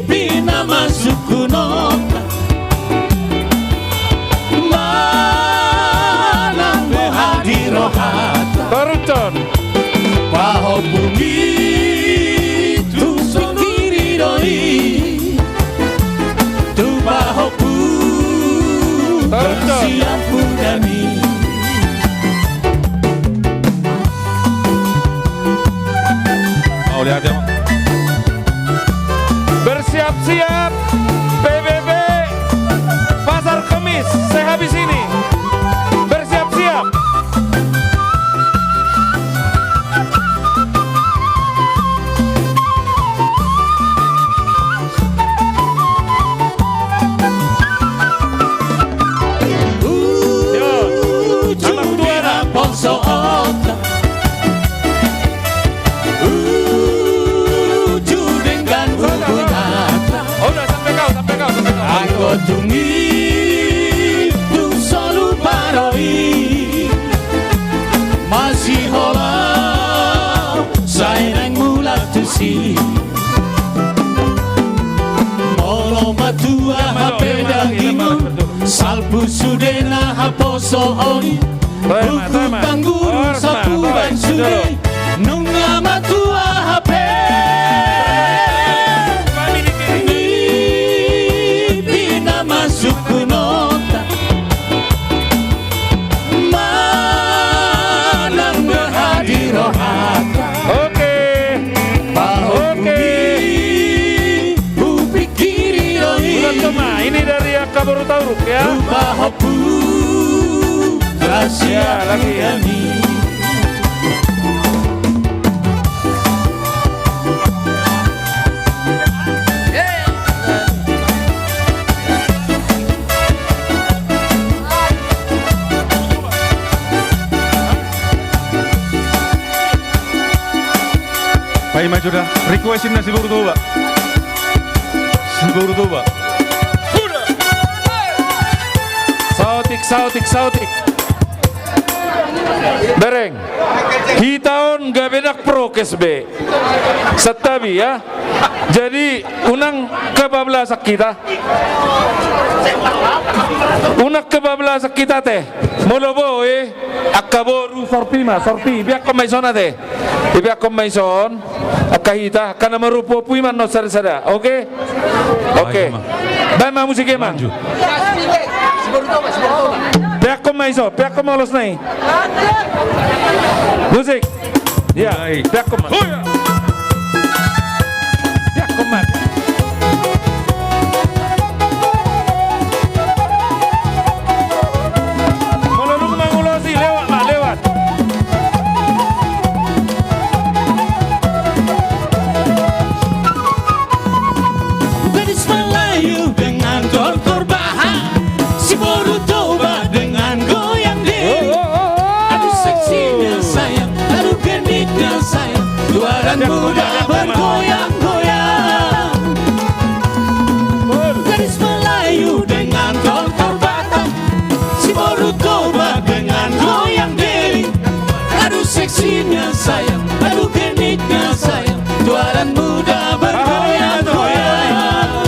pina masuk kuno.
Torucon.
Paho bumi tu pikiri doi. Tu paho pu siapu dami.
Mau lihat ya, Bang?
Bersiap-siap PBB Pasar Kemis. Saya habis ini. Bersiap-siap.
Tungi tu solo paroi. Masih hola sayang mulat tusi. Molo matua hapeda hingu. Salpu sudena haposo oni. Buku tanggurung sapuan sude. Nunga matua hape. Masuk nota malam berhadir hata.
Oke.
Bu pikiri doi.
Ini dari Akabur Tauruk ya.
Bahopu rahasia
lagi ya.
Pak Ima sudah requestin nasi buru tuba.
Sautik. Bereng. Hitaon gabenak prokes be. Setabi ya. Jadi unang kebablasak kita. Unak kebablasak kita teh. Molobo akaboru sorpi biak komaison teh. Biak komaison akahita kana merupo puiman no sada. Oke? Oke. Bae ma musik emang. Biak komaiso, biak komolos nai. Musik. Ya, biak komas. Biak komas. Mololung mangulosi lewat lah, lewat.
Gadis Melayu dengan tortor bahan, si boru toba dengan goyang diri. Aduh seksinya sayang, aduh gendiknya sayang, luaran muda bergoyang-goyang. Gadis Melayu dengan tortor bahan, si boru toba dengan goyang diri. Aduh seksinya sayang, aduh gendiknya sayang, luaran muda bergoyang-goyang.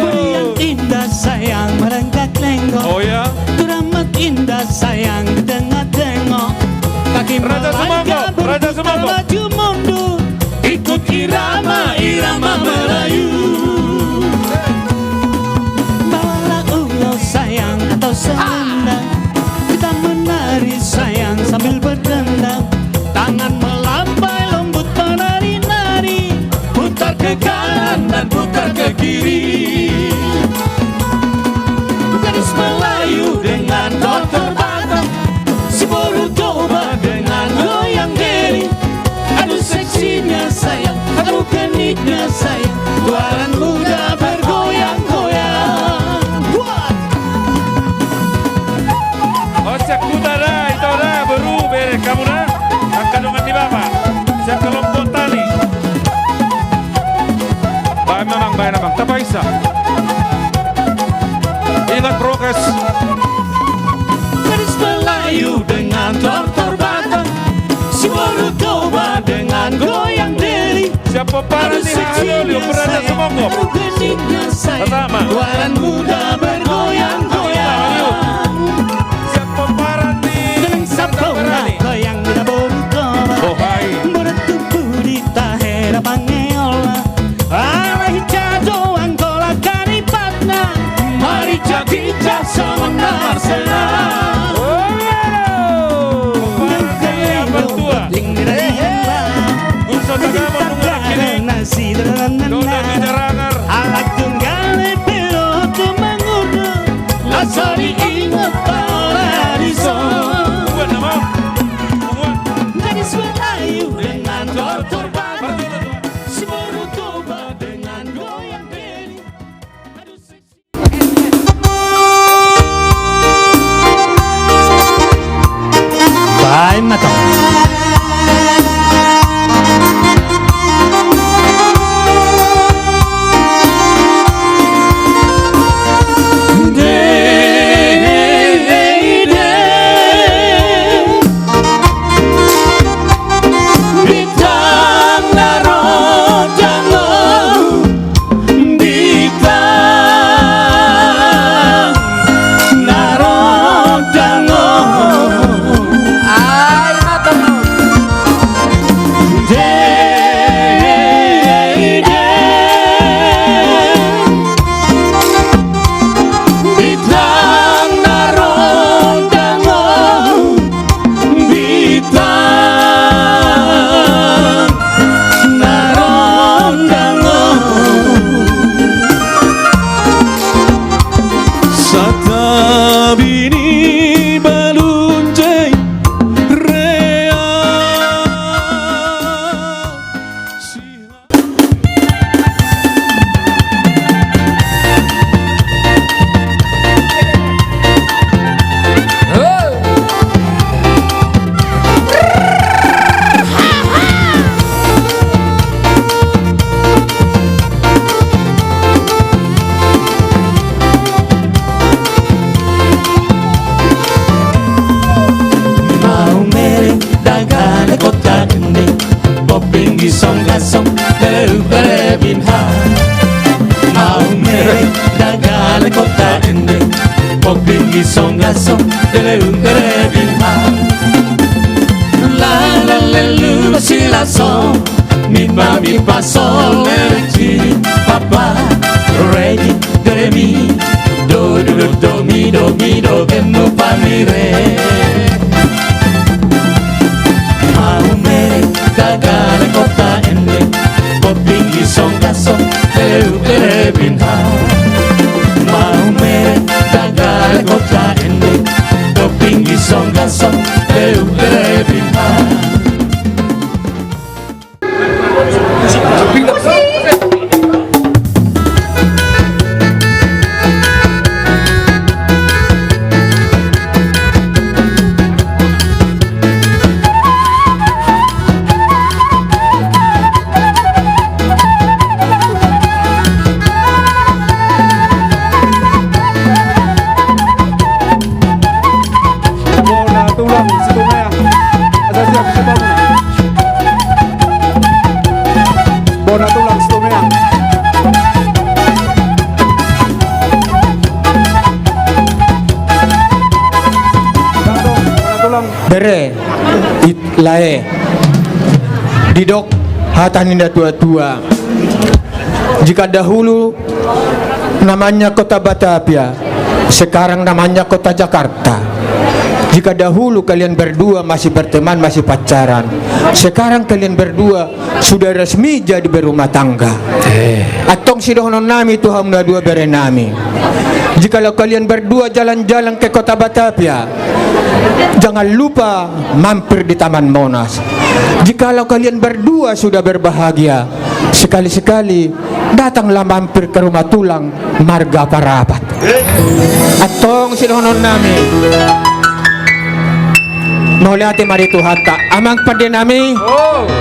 Yang indah sayang merengkak lenggok.
Oh ya.
Teramat indah sayang tengok-tengok. Kaki melangkah berputar maju mundur, ikut irama Melayu. Bawalah ulo sayang atau selendang, kita menari sayang sambil berdendang. Tangan melambai lembut menari-nari, putar ke kanan dan putar ke kiri. Gadis Melayu dengan tortor batok, si boru toba dengan goyang diri. Aduh seksinya sayang, aduh genitnya sayang, luaran muda bergoyang-goyang.
Siap kutara, itu dah baru bere kamu dah. Akan dengan di bawah. Siap kelompok tani. Baik memang, tak bisa. Ingat prokes.
Gadis Melayu dengan tortor batok, si boru toba dengan goyang diri.
Siapa para di Halolio berada semonggo. Pertama.
Luaran muda bergoyang-goyang.
Siapa para di
Sampona goyang muda boru toba.
Oh hai.
Bertumpu di tahera pangeola. Alai jado angkola karipatna. Mari jadi jasa menasena. Nasi alat tunggal piloto mengudu lasari ingat paradiso. Gadis Melayu dengan tortor batok, si boru toba dengan goyang diri. Aduh seksi. Bye mata. pingi songaso dele ungere binha la la le lu basila so mi pa sol ti papa ready dere mi do do do mi do che mo fa mi re mau mere kagale kota ende po pingi songaso dele ungere binha mau mere kagale kota ende po pingi songaso dele ungere binha.
Bere lae didok hataninda tua-tua. Jika dahulu namanya kota Batavia, sekarang namanya kota Jakarta. Jika dahulu kalian berdua masih berteman, masih pacaran, sekarang kalian berdua sudah resmi jadi berumah tangga. Atong sidohonon nami Tuhan dua bere nami. Jikalau kalian berdua jalan-jalan ke kota Batavia, jangan lupa mampir di Taman Monas. Jikalau kalian berdua sudah berbahagia, sekali-sekali datanglah mampir ke rumah tulang Marga Parapat. Atong sidohonon nami Maulati maritu hatta amang pade nami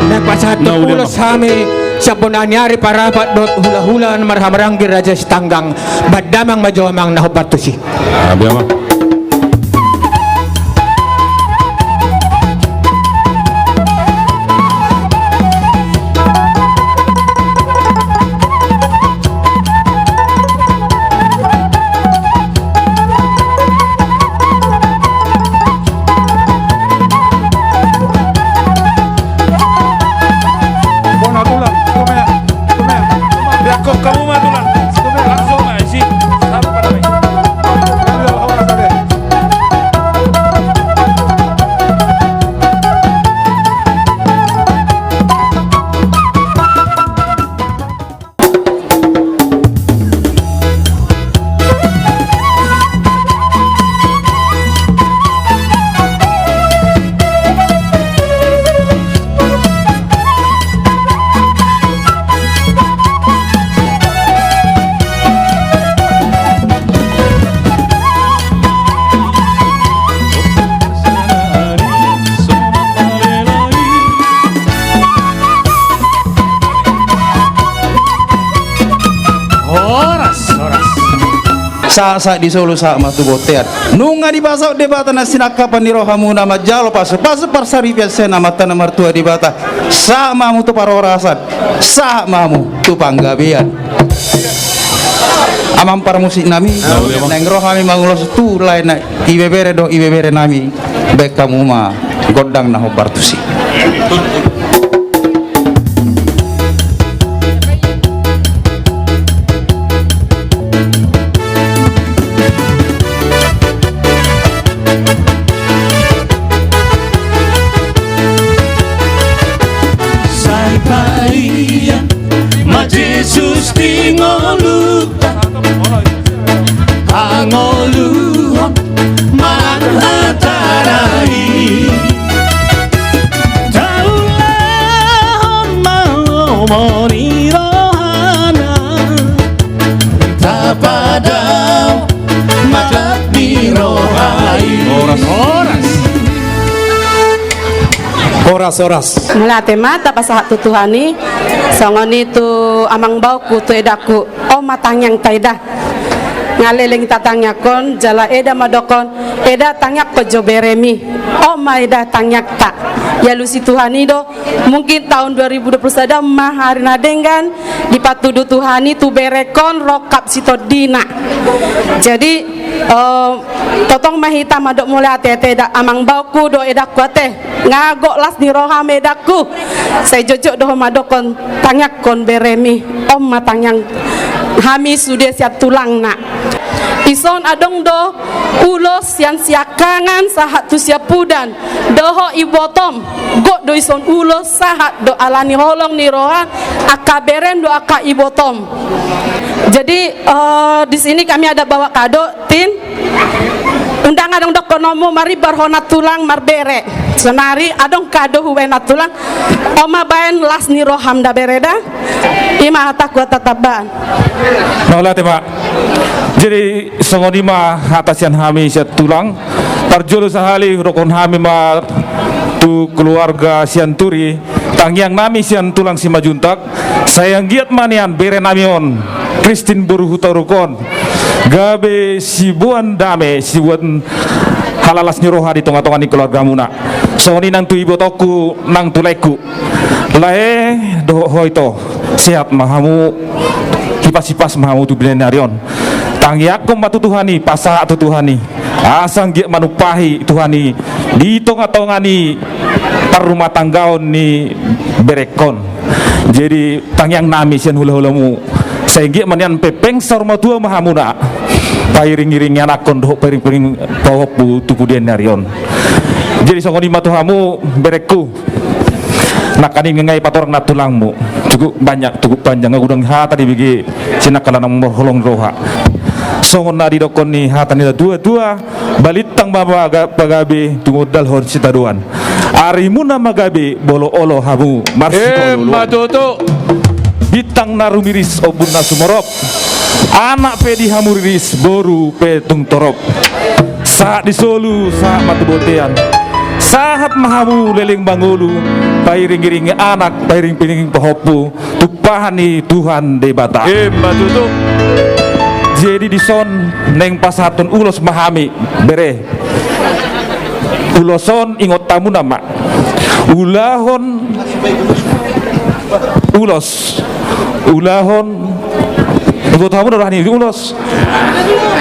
nagpasatu ulos hami sa punanyari Parapat dot hula-hula marhamaranggi raja setanggang badamang majomang nahubatusi.
Abiyama.
Sa di Solo sa matu boter nunga di basau debata na sinakapan ni rohamuna majalo pasu parsaripia sena mata na martua di bata sa mamu tu parorasan sa mamu tu panggabean amam para musik nami neng rohami mangulos tu lain na ibebere nami baik kamu ma godang na hobartusi.
Jesus tingoluta angoluhon manhatarai taulahon maomoni rohana tapadau madat mirohai
Oras melate mata pasahat tutuhani songoni tu amang bauku tu edaku o matang yang taida ngaleleng tatangnya kon jala eda madokon eda tangyak ko joberemi o maeda tangyak tak ya lusi Tuhani do mungkin tahun 2021 mah hari nadengan di patudu Tuhani tu berekon rokap sitodina. Jadi totong mahita madok mulai ate dak amang bauku do edakku ate ngagok las di roha medakku saya jojok do madokon tangyak kon beremi om matanyang hami sudah siap tulang nak ison adong do ulos yang siakangan sahat tu siapudan doho ibotom gok do ison ulos sahat do alani holong ni roha akaberen do aka ibotom. Jadi di sini kami ada bawa kado tin undang adong dok konomo mari barhonat tulang marbere senari adong kado huwenat tulang oma baen las ni roham da bereda ima takwa tataban
Nolate Pak. Jadi songoni ma hatasian hami siat tulang parjolo sahali rokon hami ma tu keluarga sian turi tangyang nami sian tulang si majuntak sayang giat manian bere namion Kristin Buruhutarukon gabe si buan dame si buan halalas nyuruha di tongah-tongah ni keluarga muna songoni nang tu ibu toku nang tuleku lae do hoito sehat mahamu hipas-hipas mahamu tu binarion tangyakom matu Tuhani pasa atu Tuhani asang giat manupahi Tuhani di tongah-tongah ni rumah tanggaon ni berekon jadi tangyang nami sian hula-hulamu saya giat manian pepeng sarma tua mahamuna pairing-iring anakon doh pairing-pairing pawopu tuku denarion jadi songoni matuhamu berekku nakani ngai patorang na tulangmu cukup panjang udang hata dibigi sinakalanang holong roha songon nadi dokon ni hata nila dua balitang baba pagabi tungudal hor sitaduan arimuna magabi bolo olo hamu marsiko
matutu
bitang narumiris obun nasumorop anak pe dihamuriris boru pe tung torop saat disolu saat matu botean sahat mahamu leleng bangulu pairing-iring anak pairing-piring pohopu tupahani Tuhan debata
matutu
jadi dison neng pasatun ulos mahami bere uloson ingot tamu nama ulahon ulos ulahon untuk tamu dorani ulos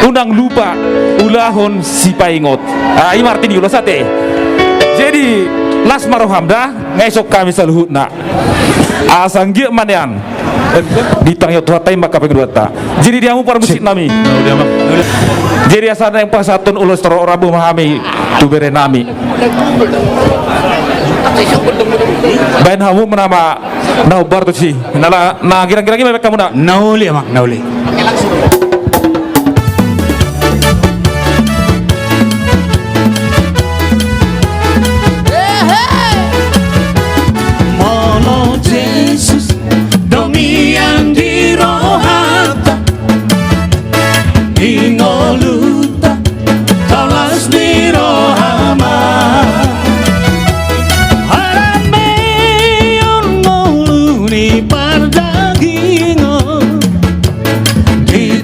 undang lupa ulahon si paingot ai martini ulos ate jadi las marohamda ngesok kami saluhutna asang giat manian ditang yo tuatai maka kedua ta jadi diamu para musik nami jadi asana yang pasatun ulos toro rabu mahami tu bere nami bain hamu menama nau bar tu si nala na kira-kira gimana kamu nak
nauli mak nauli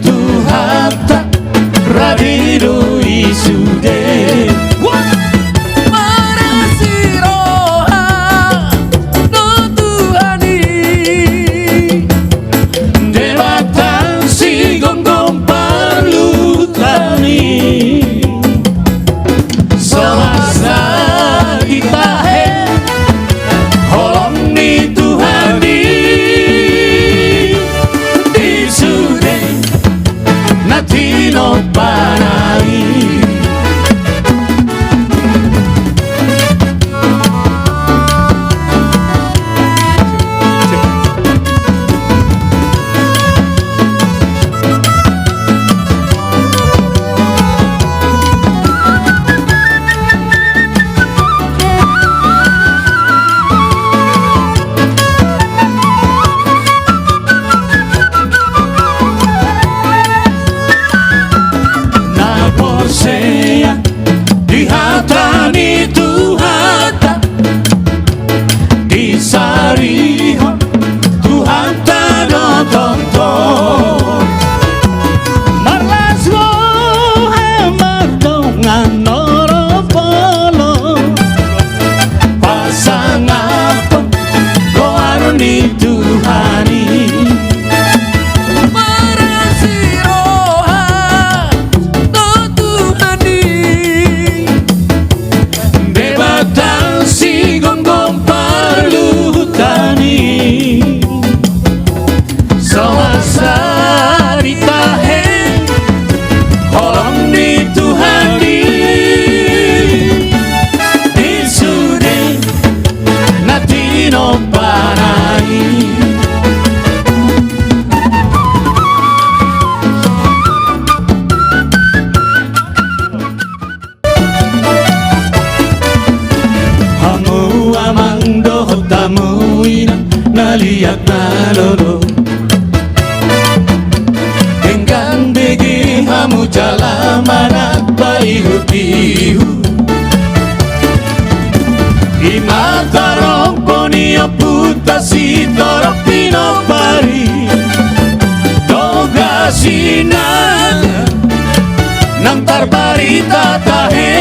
Tuhan kamu jalan mana paihu-pihu di mata romponio putasi toropino pari toga sinan nang tarbarita tahe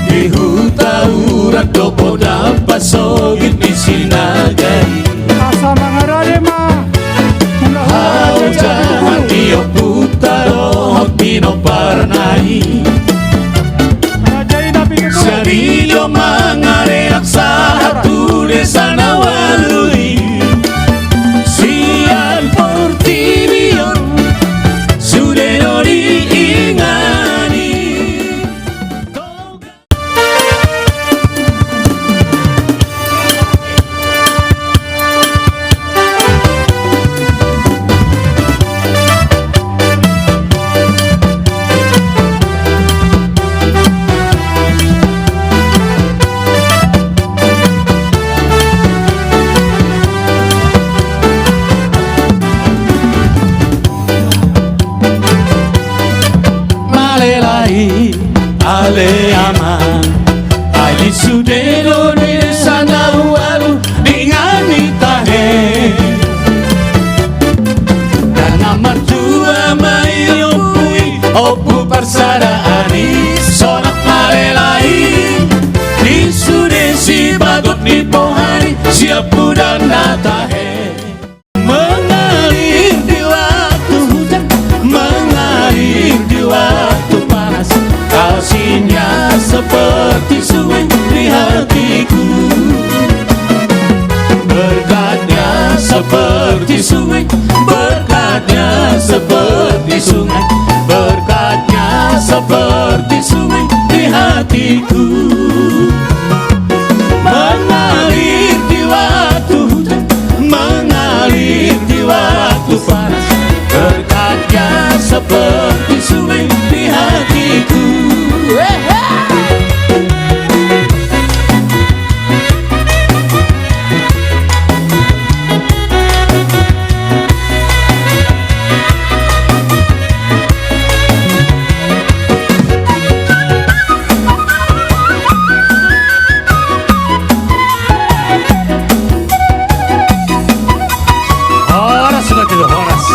di huta urat dopo dapat sogit di sinagari
asa mangarade ma
hau jangan dio putaro pino parnai Sarillo mangarenak sa hatu de sana walui Sian portivion sudenori ingani Ale aman Ali sudeno di sana walu dengan itahe Dan amar tua mai opui opu parsara ani sonak male lain Di sudesi bagot ni pohari siap dan natahe Mengalir di waktu hujan mengalir di waktu panas Kasihnya seperti sungai di hatiku Berkatnya seperti sungai Berkatnya seperti sungai Berkatnya seperti sungai di hatiku Mengalir di waktu hujan Mengalir di waktu panas Berkatnya seperti sungai di hatiku Horas betul, horas.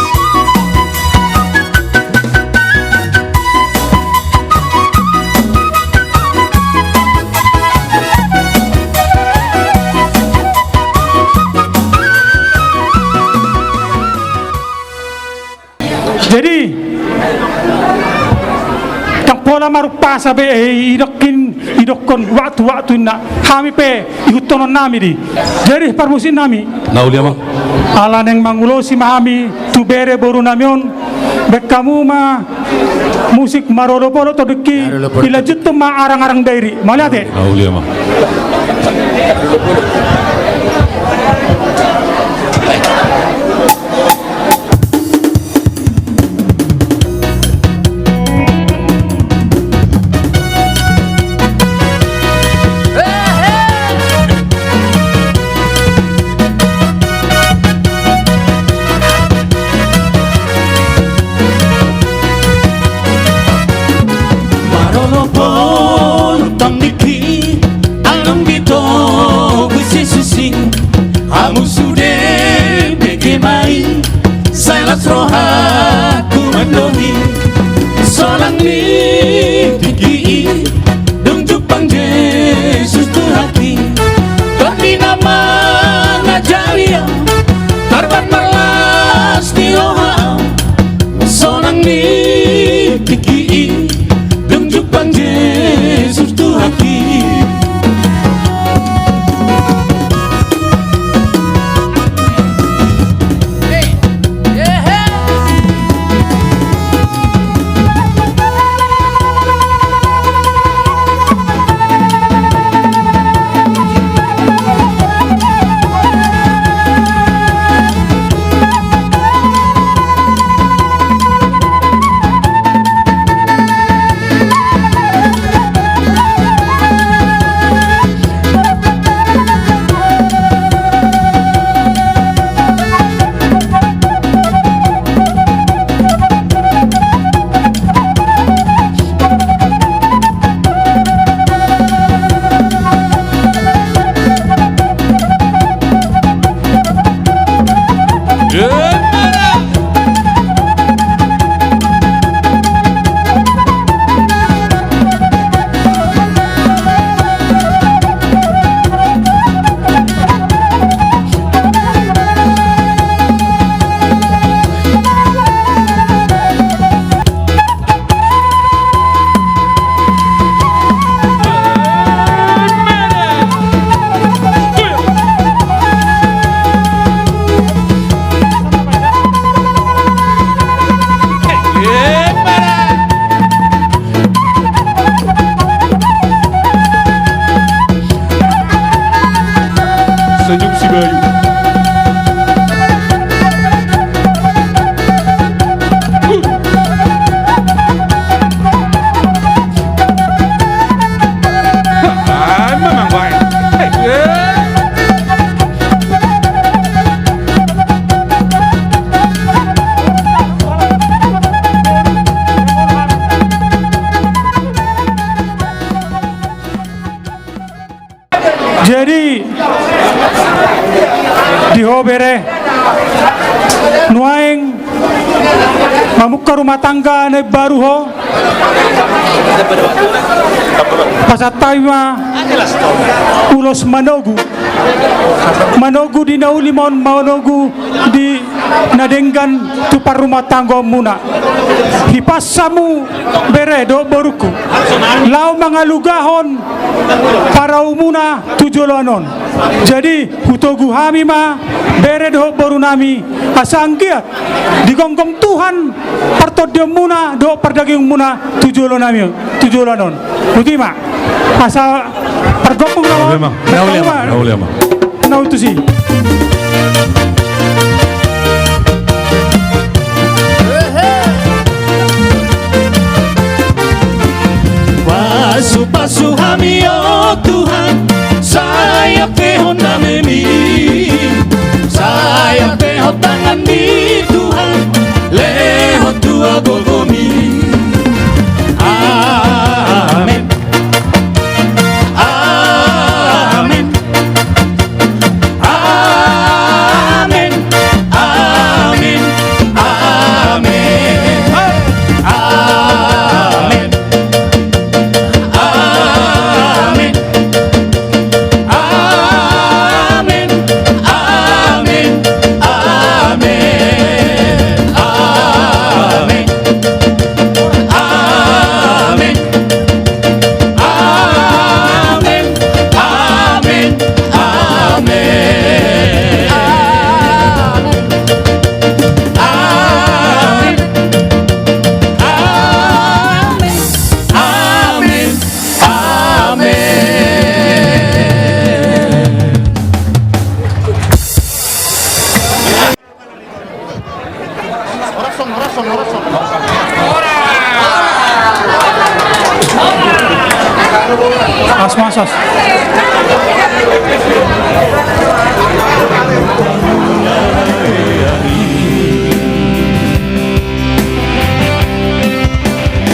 Jadi tang pola marupa sabe idokon waktu-waktu na kami pe ihutonon nami di. Jadi parmusin nami.
Naulia mah.
Ala neng mangulosi mahami tubere boru namion bekamu ma musik marolo polo to deki ila jutto ma arang-arang dairi. Maliate.
Naulia mah.
Kamu sudah bikin main Saya rohaku mendohi Solang ni tinggi Dung jupang Yesus tu hati Bagi nama ngajaria Tarban malas di oha Solang ni tinggi Dung jupang Yesus tu hati
senyum si Bayu.
Memang baik.
Jadi di hobere nuaing mamuka rumah tangga ne baru ho pasataima ulos manogu di nauli mon manogu di nadenggan tupar rumah tangga muna hipasamu bere do boruku lau mangalugahon para umuna tujolonon jadi hutogu hami ma bere do boru nami asanggiat digonggong Tuhan pertodem muna do perdaging muna tujolonon utima asa pergombong lawan
Naulema.
nau itu sih
Pasu hami oh Tuhan, saya peho namemi, saya peho tangan di Tuhan, leho tua bogomi. Amin, amin, amin, amin, amin, amin.
Asmasas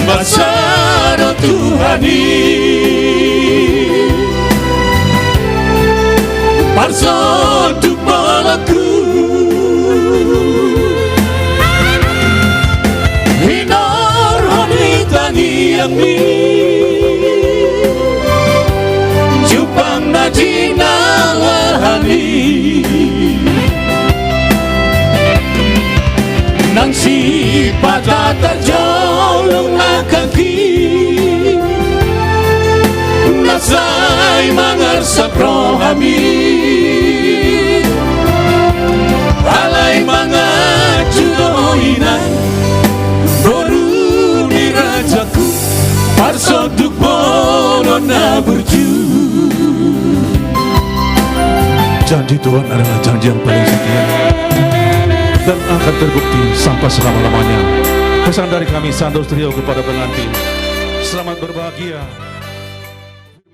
Basaro Tuhani Parso tu palaku Hinor honitani ami Jupang na jinalahani Nang si patata jolong na kaki Nasay mangar sa prohami Alay mga judoinan Boru ni rajaku Parso dukbono na burju
Janji Tuhan adalah janji yang paling setia dan akan terbukti sampai selama-lamanya. Pesan dari kami Sandos Trio kepada pengantin, selamat berbahagia.